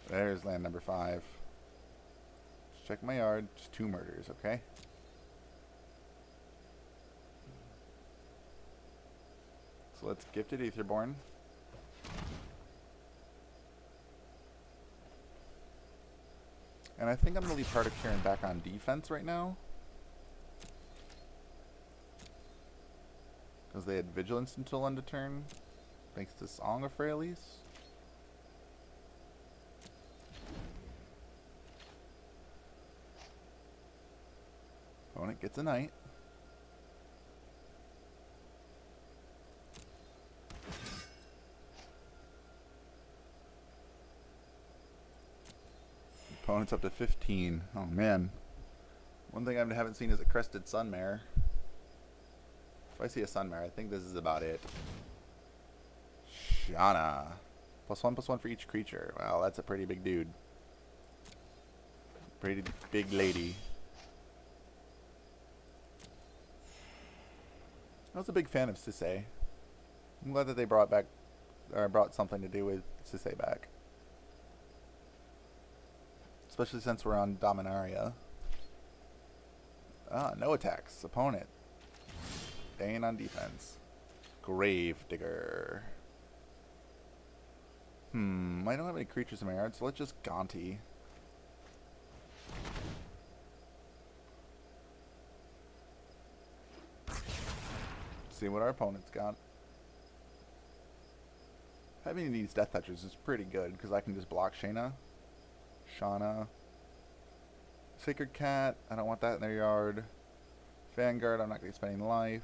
There's land number 5. Just check my yard. Just 2 murders, okay? So let's Gifted Aetherborn. And I think I'm going to leave Heart of Kieran back on defense right now. Because they had Vigilance until end of turn. Thanks to Song of Freyalise. Opponent gets a knight. Opponent's up to 15. Oh man. One thing I haven't seen is a Crested Sunmare. If I see a Sunmare, I think this is about it. Shana. +1/+1 for each creature. Wow, that's a pretty big dude. Pretty big lady. I was a big fan of Sisay. I'm glad that they brought something to do with Sisay back. Especially since we're on Dominaria. Ah, no attacks. Opponent. Staying on defense. Gravedigger. I don't have any creatures in my yard, so let's just Gonti. See what our opponent's got. Having these Death Touchers is pretty good, because I can just block Shana. Sacred Cat, I don't want that in their yard. Vanguard, I'm not going to be spending life.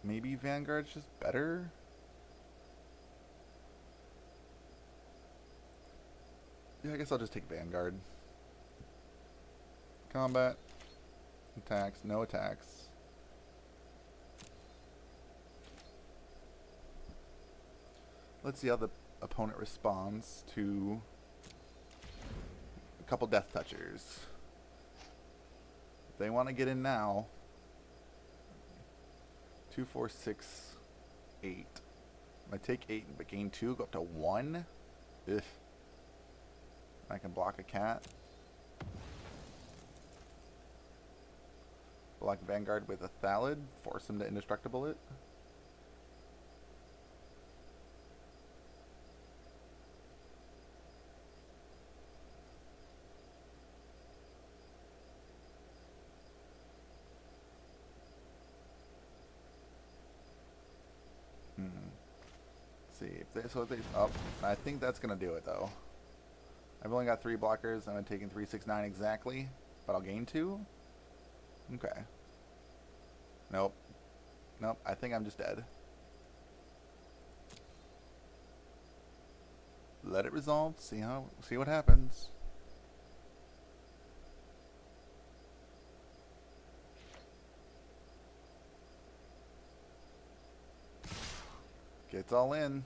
Maybe Vanguard's just better? Yeah, I guess I'll just take Vanguard. Combat. Attacks, no attacks. Let's see how the opponent responds to a couple Death Touchers. If they want to get in now, 2, 4, 6, 8. I take 8 but gain 2, go up to 1. Ugh. I can block a cat. Block Vanguard with a Thallid, force him to indestructible it. See if they, so if they up. I think that's gonna do it though. I've only got 3 blockers and I'm taking 3, 6, 9 exactly, but I'll gain 2. Okay. Nope. I think I'm just dead. Let it resolve. See what happens. Gets all in.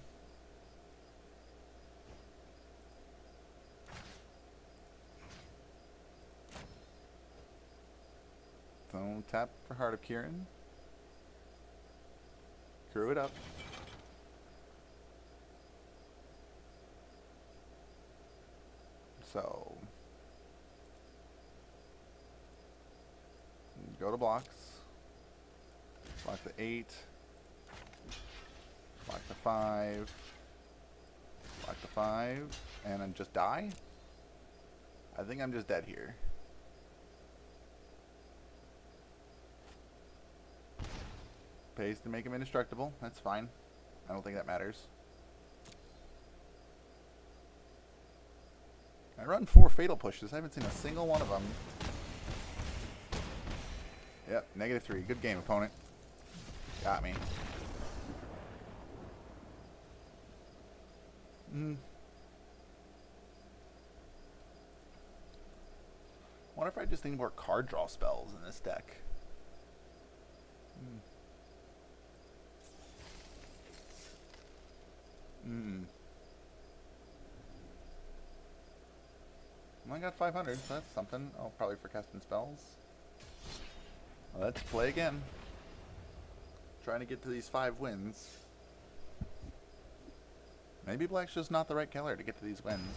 So tap for Heart of Kieran. Screw it up. So go to blocks. Block the 8. Block the 5. Block the 5. And then just die? I think I'm just dead here. Pays to make him indestructible. That's fine. I don't think that matters. I run 4 fatal pushes. I haven't seen a single one of them. Yep, -3. Good game, opponent. Got me. Wonder if I just need more card draw spells in this deck. I got 500, so that's something. Oh, probably for casting spells. Let's play again. Trying to get to these 5 wins. Maybe black's just not the right color to get to these wins.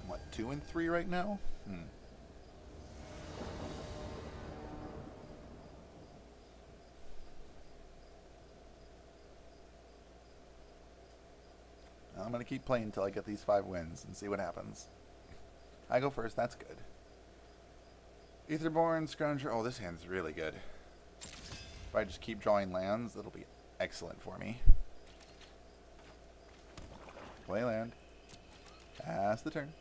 What, 2 and 3 right now? I'm going to keep playing until I get these 5 wins and see what happens. I go first, that's good. Aetherborn, Scrounger. Oh, this hand's really good. If I just keep drawing lands, it'll be excellent for me. Play land. Pass the turn.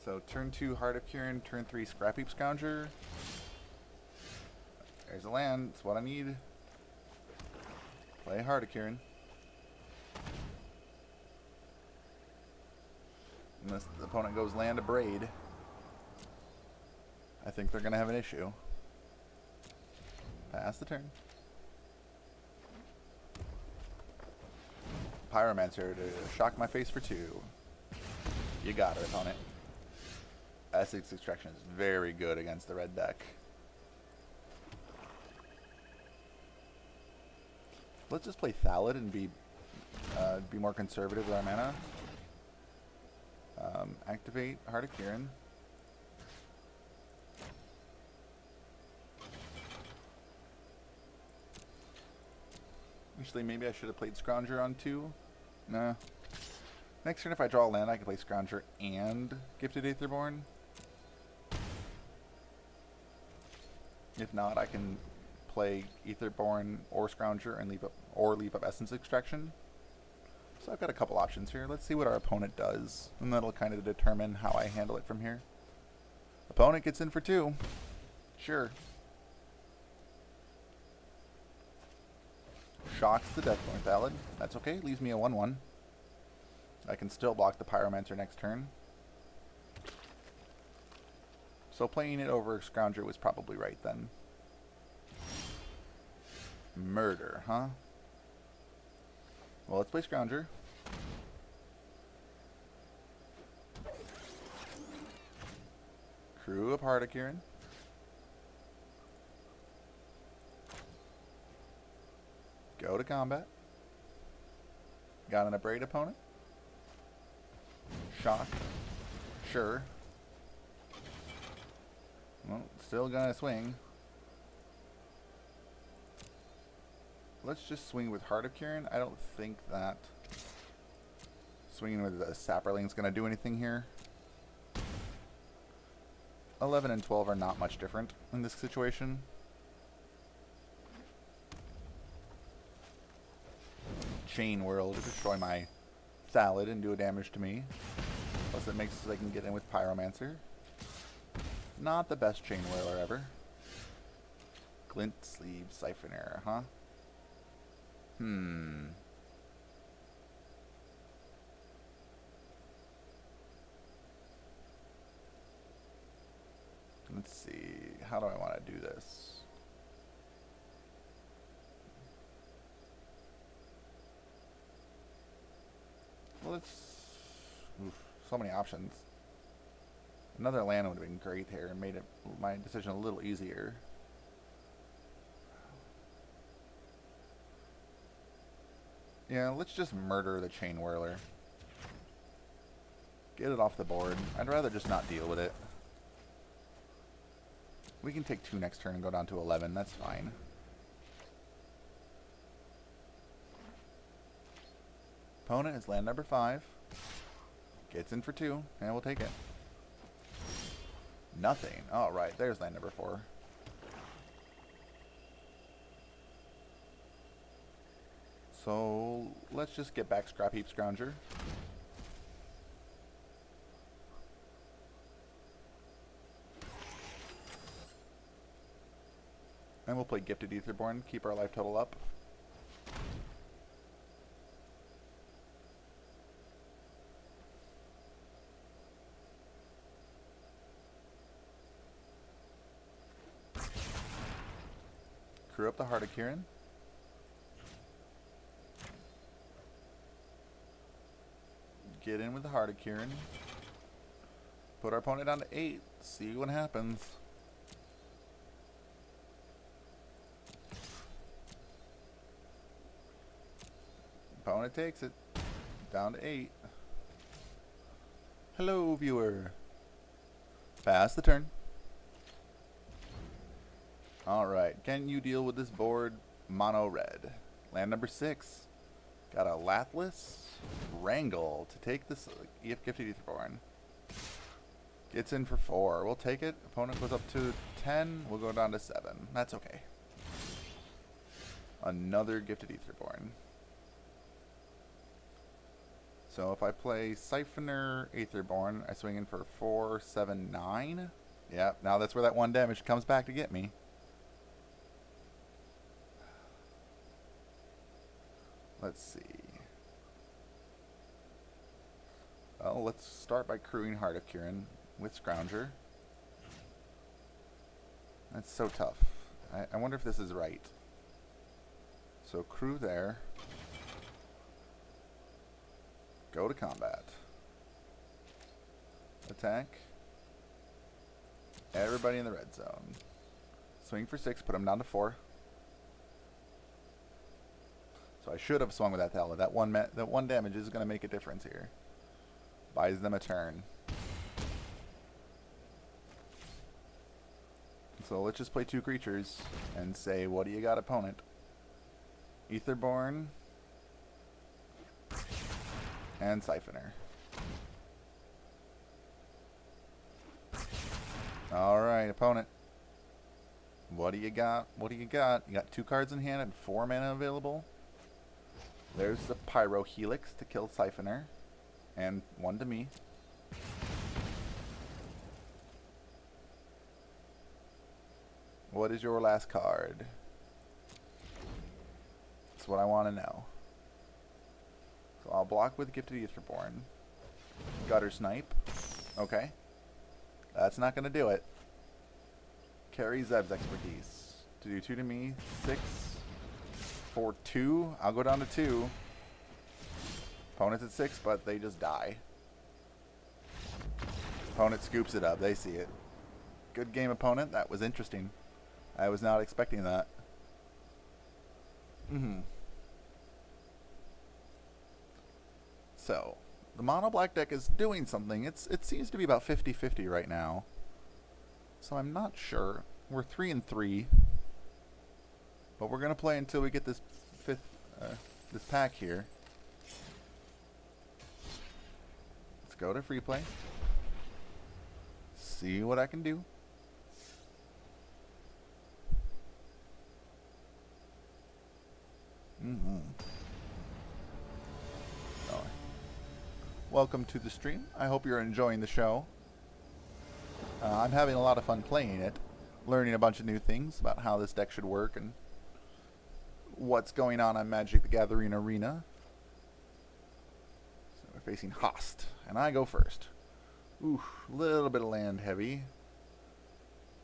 So turn 2, Heart of Kieran. Turn 3, Scrap Heap Scrounger. There's a land. That's what I need. Play Heart of Kieran. Unless the opponent goes land a Braid, I think they're going to have an issue. Pass the turn. Pyromancer to shock my face for 2. You got it, opponent. Essex Extraction is very good against the red deck. Let's just play Thallid and be more conservative with our mana. Activate Heart of Kieran. Actually, maybe I should have played Scrounger on 2. Nah. Next turn, if I draw a land, I can play Scrounger and Gifted Aetherborn. If not, I can play Aetherborn or Scrounger and leave up Essence Extraction. So I've got a couple options here. Let's see what our opponent does, and that'll kind of determine how I handle it from here. Opponent gets in for 2. Sure. Shocks the Deathborn Thallid. That's okay. Leaves me a 1/1. I can still block the Pyromancer next turn. So playing it over Scrounger was probably right then. Murder, huh? Well, let's play Scrounger. Crew of Heart of Kieran. Go to combat. Got an Abrade opponent. Shock. Sure. Well, still gonna swing. Let's just swing with Heart of Kieran. I don't think that swinging with the Saproling is going to do anything here. 11 and 12 are not much different in this situation. Chain Whirl to destroy my Thallid and do a damage to me. Plus it makes it so they can get in with Pyromancer. Not the best Chain Whirler ever. Glint Sleeve Siphoner, huh? Let's see. How do I want to do this? Well, let's... Oof. So many options. Another land would have been great here and made my decision a little easier. Yeah, let's just murder the Chain Whirler. Get it off the board. I'd rather just not deal with it. We can take 2 next turn and go down to 11. That's fine. Opponent is land number 5. Gets in for 2, and we'll take it. Nothing. Alright, there's land number 4. So, let's just get back Scrap Heap Scrounger. And we'll play Gifted Aetherborn, keep our life total up. Crew up the Heart of Kirin. Get in with the Heart of Kirin. Put our opponent down to 8. See what happens. Opponent takes it. Down to 8. Hello, viewer. Pass the turn. Alright, can you deal with this board? Mono red. Land number 6. Got a Lathless Wrangle to take this Gifted Aetherborn. Gets in for 4. We'll take it. Opponent goes up to 10. We'll go down to 7. That's okay. Another Gifted Aetherborn. So if I play Siphoner Aetherborn, I swing in for 4, 7, 9. Yep, now that's where that 1 damage comes back to get me. Let's see. Well, let's start by crewing Heart of Kirin with Scrounger. That's so tough. I wonder if this is right. So crew there. Go to combat. Attack. Everybody in the red zone. Swing for 6, put them down to 4. So I should have swung with that Thala. That one damage is going to make a difference here. Buys them a turn. So let's just play 2 creatures and say, what do you got, opponent? Aetherborn and Siphoner. Alright, opponent. What do you got? What do you got? You got 2 cards in hand and 4 mana available. There's the Pyro Helix to kill Siphoner. And 1 to me. What is your last card? That's what I want to know. So I'll block with Gifted Aetherborn. Gutter Snipe. Okay. That's not going to do it. Carry Zeb's Expertise. To do 2 to me. 6. For 2. I'll go down to 2. Opponent's at 6, but they just die. Opponent scoops it up. They see it. Good game, opponent. That was interesting. I was not expecting that. So, the mono black deck is doing something. It seems to be about 50-50 right now. So I'm not sure. We're 3-3. But we're gonna play until we get this this pack here. Let's go to free play. See what I can do. Oh. Welcome to the stream. I hope you're enjoying the show. I'm having a lot of fun playing it, learning a bunch of new things about how this deck should work and what's going on Magic the Gathering Arena. So we're facing Host, and I go first. Ooh, a little bit of land heavy.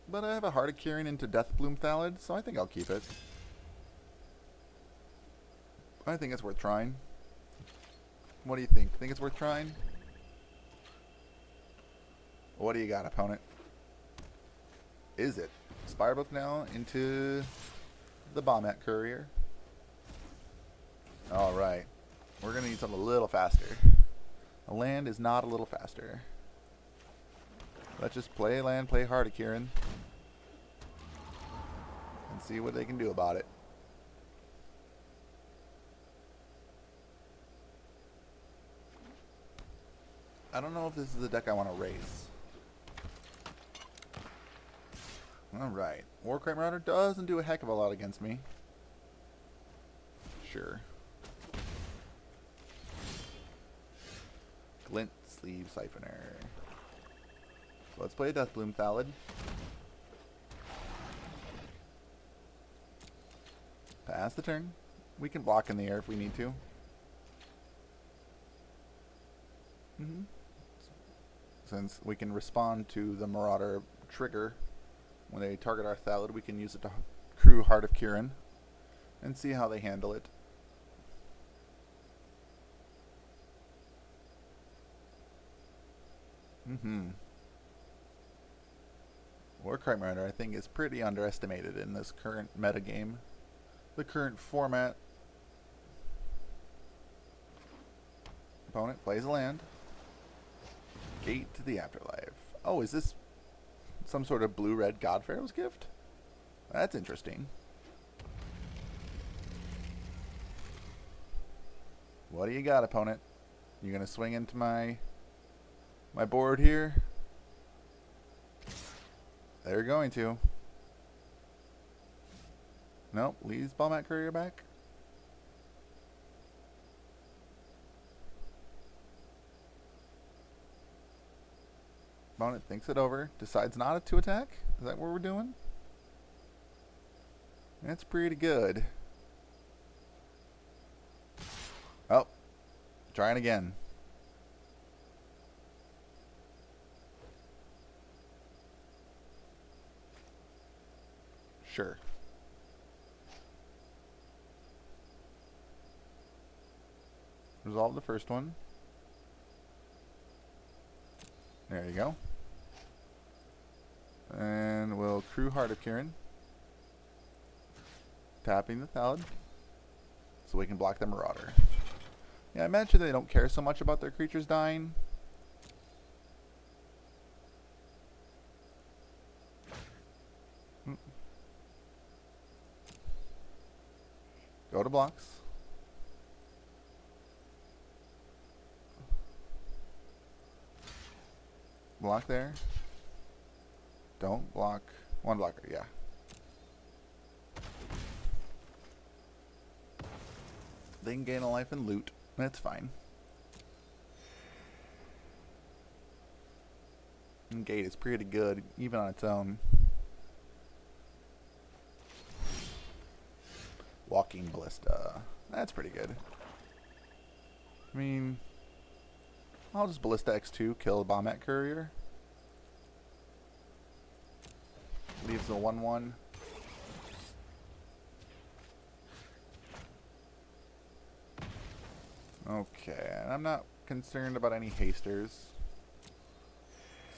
But I have a Heart of Kirin into Deathbloom Thallid, so I think I'll keep it. I think it's worth trying. What do you think? Think it's worth trying? What do you got, opponent? Is it Spirebook now into the Bombat Courier? Alright. We're going to need something a little faster. A land is not a little faster. Let's just play land, play hard, Kieran. And see what they can do about it. I don't know if this is the deck I want to race. Alright. Warcry Marauder doesn't do a heck of a lot against me. Sure. Glint Sleeve Siphoner. So let's play a Deathbloom Thallid. Pass the turn. We can block in the air if we need to. Since we can respond to the Marauder trigger when they target our Thallid, we can use it to crew Heart of Kirin and see how they handle it. Warcry Marauder, I think, is pretty underestimated in this current metagame. The current format. Opponent plays a land. Gate to the Afterlife. Oh, is this some sort of blue-red God Pharaoh's gift? That's interesting. What do you got, opponent? You gonna swing into my board here? They're going to. Nope, leaves Bombat Courier back. Opponent thinks it over, decides not to attack. Is that what we're doing? That's pretty good. Oh, trying again. Sure. Resolve the first one. There you go. And we'll crew Heart of Kirin. Tapping the Thallid. So we can block the Marauder. Yeah, I imagine they don't care so much about their creatures dying. Go to blocks. Block there. Don't block. One blocker, yeah. They can gain a life and loot. That's fine. And Gate is pretty good, even on its own. Walking Ballista. That's pretty good. I mean, I'll just Ballista X2, kill a Bombat Courier. Leaves the 1/1. Okay, and I'm not concerned about any hasters.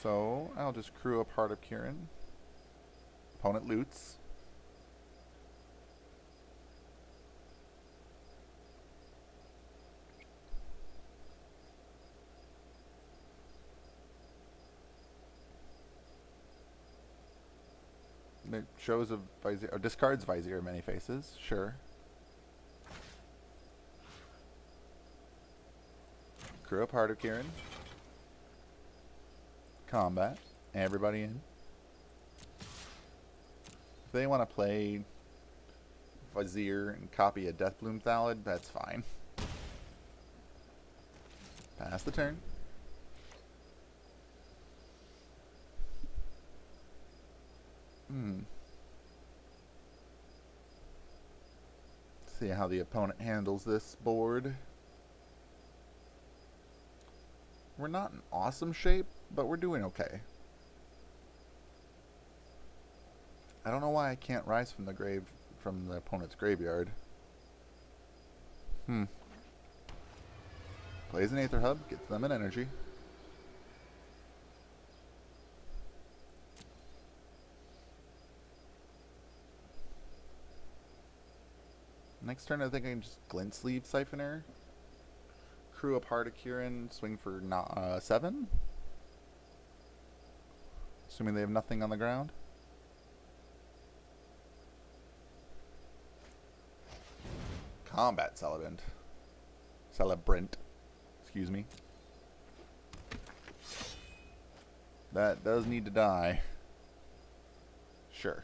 So, I'll just crew up Heart of Kirin. Opponent loots. It shows a Vizier, or discards Vizier of Many Faces, sure. Crew up Heart of Kirin. Combat. Everybody in. If they want to play Vizier and copy a Deathbloom Thallid, that's fine. Pass the turn. See how the opponent handles this board. We're not in awesome shape, but we're doing okay. I don't know why I can't rise from the opponent's graveyard. Plays an Aether Hub, gets them an energy. Next turn, I think I can just Glint Sleeve Siphoner. Crew up Heart of Kirin, swing for 7. Assuming they have nothing on the ground. Combat Celebrant. Excuse me. That does need to die. Sure.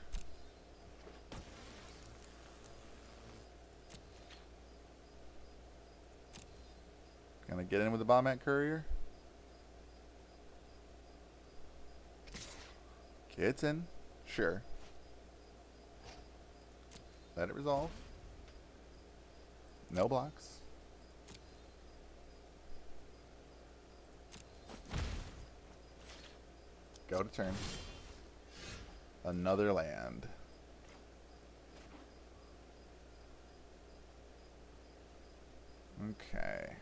Gonna get in with the Bombat Courier. It's in. Sure. Let it resolve. No blocks. Go to turn. Another land. Okay.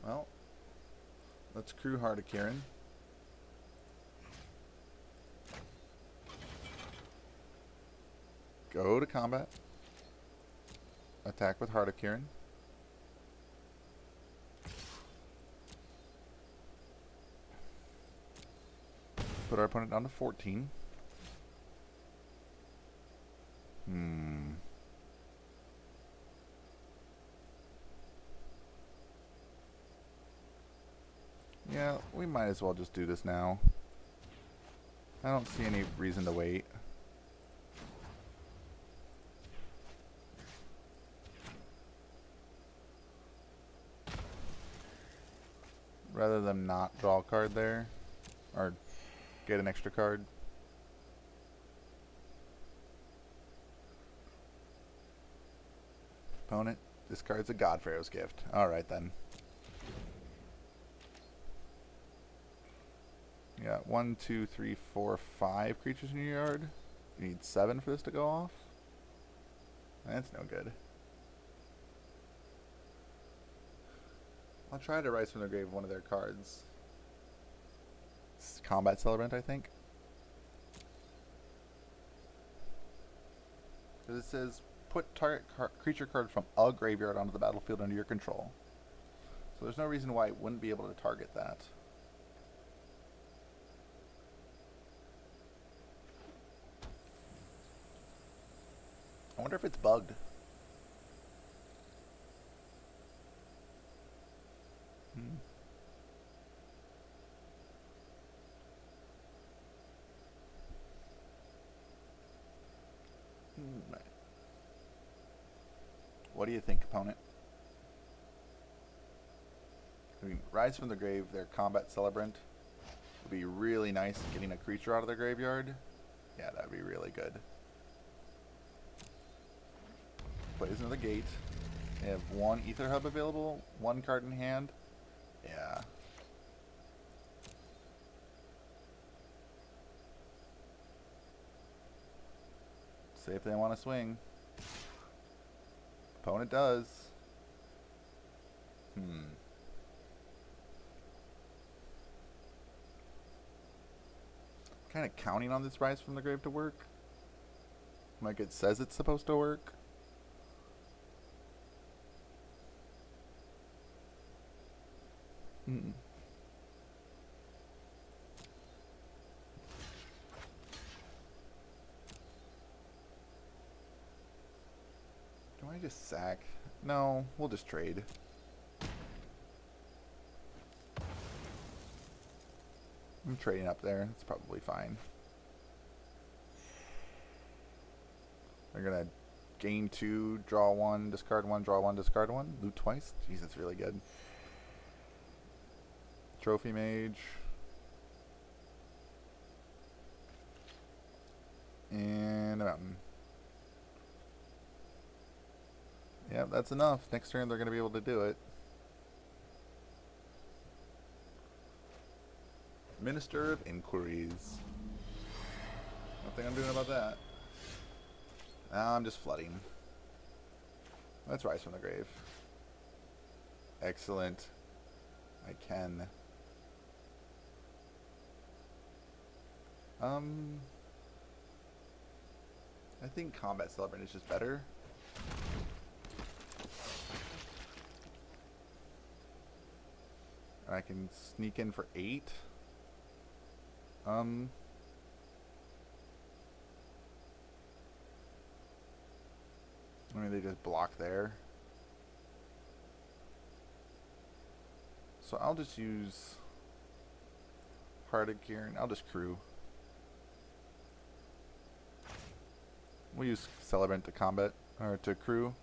Well, let's crew Heart of Kirin. Go to combat. Attack with Heart of Kirin. Put our opponent down to 14. Yeah, we might as well just do this now. I don't see any reason to wait. Rather than not draw a card there, or get an extra card. Opponent discards a God Pharaoh's Gift. Alright then. You got 1, 2, 3, 4, 5 creatures in your yard. You need 7 for this to go off. That's no good. I'll try to rise from the grave one of their cards. It's Combat Celebrant, I think. Because it says, put target creature card from a graveyard onto the battlefield under your control. So there's no reason why it wouldn't be able to target that. I wonder if it's bugged. What do you think, opponent? I mean, rise from the grave, their Combat Celebrant would be really nice getting a creature out of their graveyard. Yeah, that would be really good. Plays into the gate. They have 1 Ether Hub available, 1 card in hand. Yeah. Say if they want to swing. Opponent does. Kind of counting on this rise from the grave to work. Like it says it's supposed to work. Do I just sack? No, we'll just trade. I'm trading up there. It's probably fine. They're gonna gain 2, draw 1, discard 1, draw 1, discard 1, loot twice. Jeez, that's really good. Trophy Mage. And a mountain. Yep, that's enough. Next turn they're going to be able to do it. Minister of Inquiries. Nothing I'm doing about that. I'm just flooding. Let's rise from the grave. Excellent. I can. I think Combat Celebrant is just better. I can sneak in for 8. I mean, they just block there. So I'll just use Hearted Kieran. I'll just crew. We'll use Celebrant to combat, or to crew.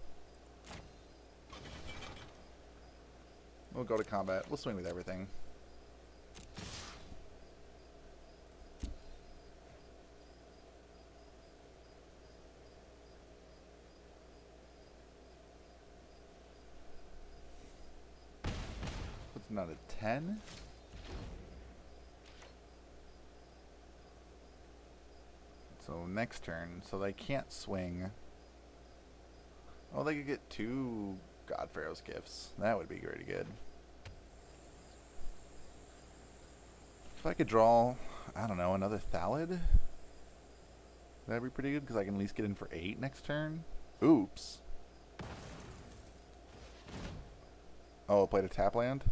We'll go to combat. We'll swing with everything. What's not a 10? So next turn, so they can't swing. Oh, they could get 2 God Pharaoh's gifts. That would be pretty good. If I could draw, I don't know, another Thallid, that'd be pretty good because I can at least get in for 8 next turn. Oops. Oh, played a tap land?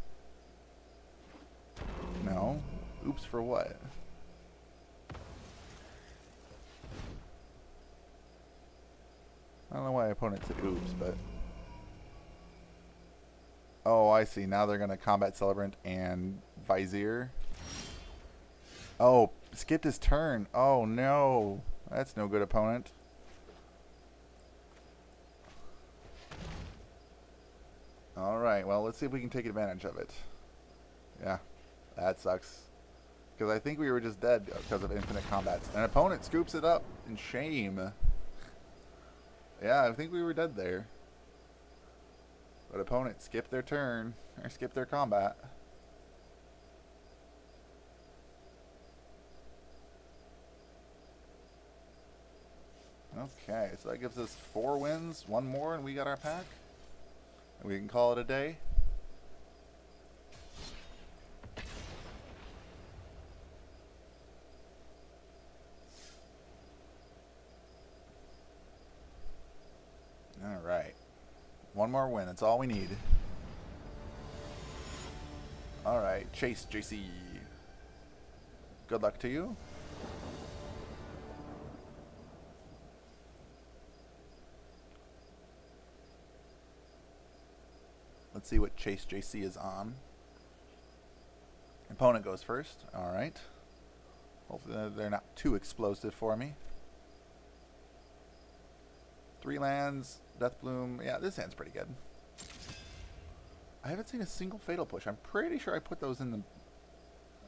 No. Oops for what? I don't know why opponent said oops, but... Oh, I see. Now they're going to Combat Celebrant and Vizier. Oh, skipped his turn. Oh, no. That's no good, opponent. Alright, well, let's see if we can take advantage of it. Yeah, that sucks. Because I think we were just dead because of infinite combats. An opponent scoops it up in shame. Yeah, I think we were dead there. But opponent skipped their turn, or skipped their combat. Okay, so that gives us 4 wins, 1 more, and we got our pack. And we can call it a day. Alright. 1 more win, that's all we need. Alright, Chase JC. Good luck to you. Let's see what Chase JC is on. Opponent goes first. Alright. Hopefully they're not too explosive for me. 3 lands, Deathbloom. Yeah, this hand's pretty good. I haven't seen a single Fatal Push. I'm pretty sure I put those in the...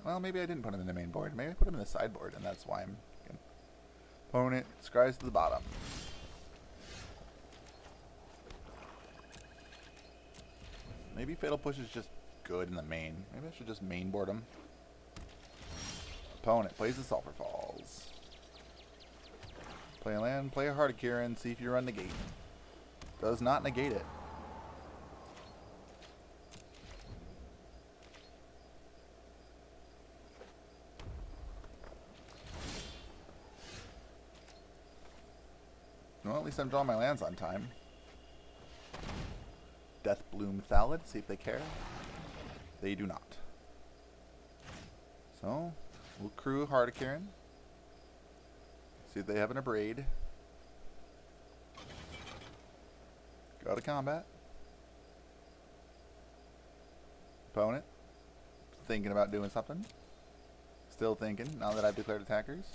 Well, maybe I didn't put them in the main board. Maybe I put them in the sideboard, and that's why I'm... Good. Opponent scries to the bottom. Maybe Fatal Push is just good in the main. Maybe I should just main board him. Opponent plays the Sulphur Falls. Play a land, play a Heart of Kieran, see if you run negate. Does not negate it. Well, at least I'm drawing my lands on time. Deathbloom Thallid, see if they care. They do not. So, we'll crew Heart of Kieran. See if they have an Abrade. Go to combat. Opponent. Thinking about doing something. Still thinking, now that I've declared attackers.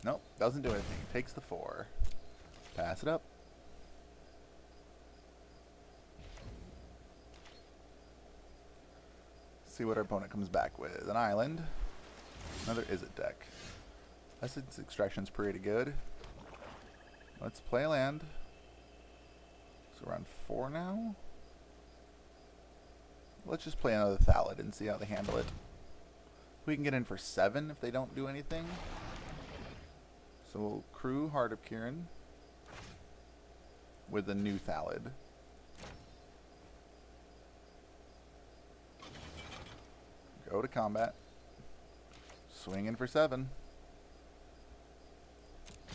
Nope, doesn't do anything. Takes the 4. Pass it up. See what our opponent comes back with. An island. Another Izzet deck. Essence Extraction's pretty good. Let's play a land. So we're on 4 now. Let's just play another Thallid and see how they handle it. We can get in for 7 if they don't do anything. So we'll crew Heart of Kieran with a new Thallid. Go to combat. Swing in for 7.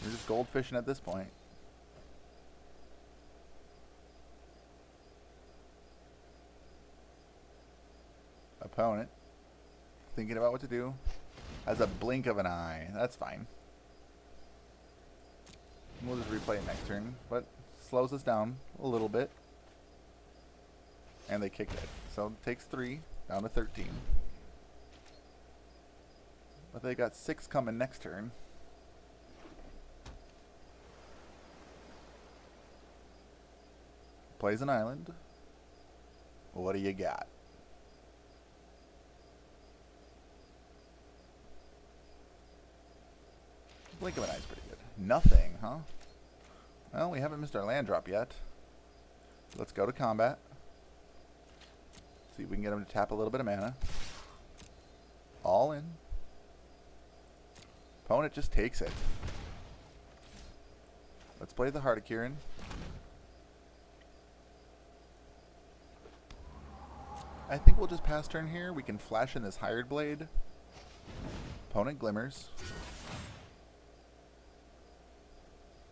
We're just goldfishing at this point. Opponent, thinking about what to do, has a blink of an eye. That's fine. We'll just replay it next turn, but slows us down a little bit. And they kicked it. So it takes 3, down to 13. But they got 6 coming next turn. Plays an island. What do you got? Blink of an eye's pretty good. Nothing, huh? Well, we haven't missed our land drop yet. Let's go to combat. See if we can get him to tap a little bit of mana. All in. Opponent just takes it. Let's play the Heart of Kieran. I think we'll just pass turn here. We can flash in this Hired Blade. Opponent glimmers.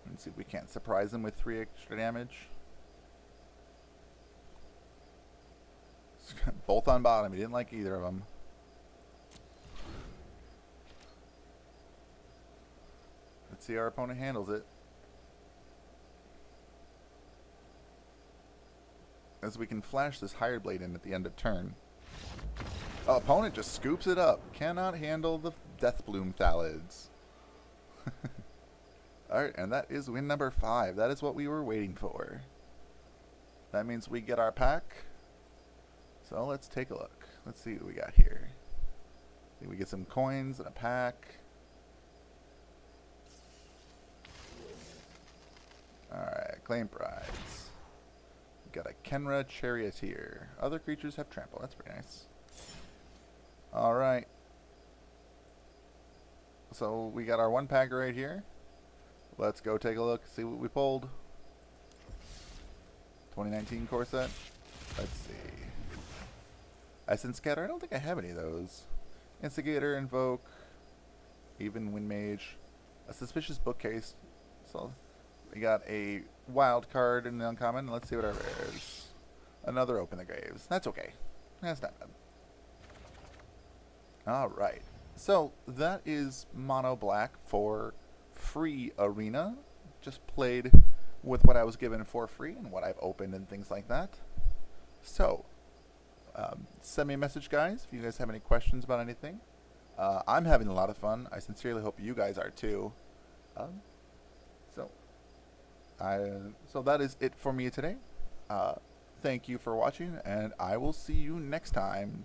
Let's see if we can't surprise him with 3 extra damage. Both on bottom. He didn't like either of them. Let's see how our opponent handles it. As we can flash this Hired Blade in at the end of turn. Oh, opponent just scoops it up. Cannot handle the Deathbloom Thalids. Alright, and that is win number 5. That is what we were waiting for. That means we get our pack. So let's take a look. Let's see what we got here. I think we get some coins and a pack. Alright, claim prize. We got a Kenra Charioteer. Other creatures have trample. That's pretty nice. Alright. So we got our 1 pack right here. Let's go take a look, see what we pulled. 2019 core set. Let's see. Essence Scatter. I don't think I have any of those. Instigator, Invoke, even Wind Mage. A Suspicious Bookcase. So we got a wild card in the uncommon. Let's see what our rare is. Another Open the Graves. That's okay. That's not bad. Alright. So that is mono black for free arena. Just played with what I was given for free and what I've opened and things like that. So send me a message, guys, if you guys have any questions about anything. I'm having a lot of fun. I sincerely hope you guys are too. So that is it for me today. Thank you for watching, and I will see you next time.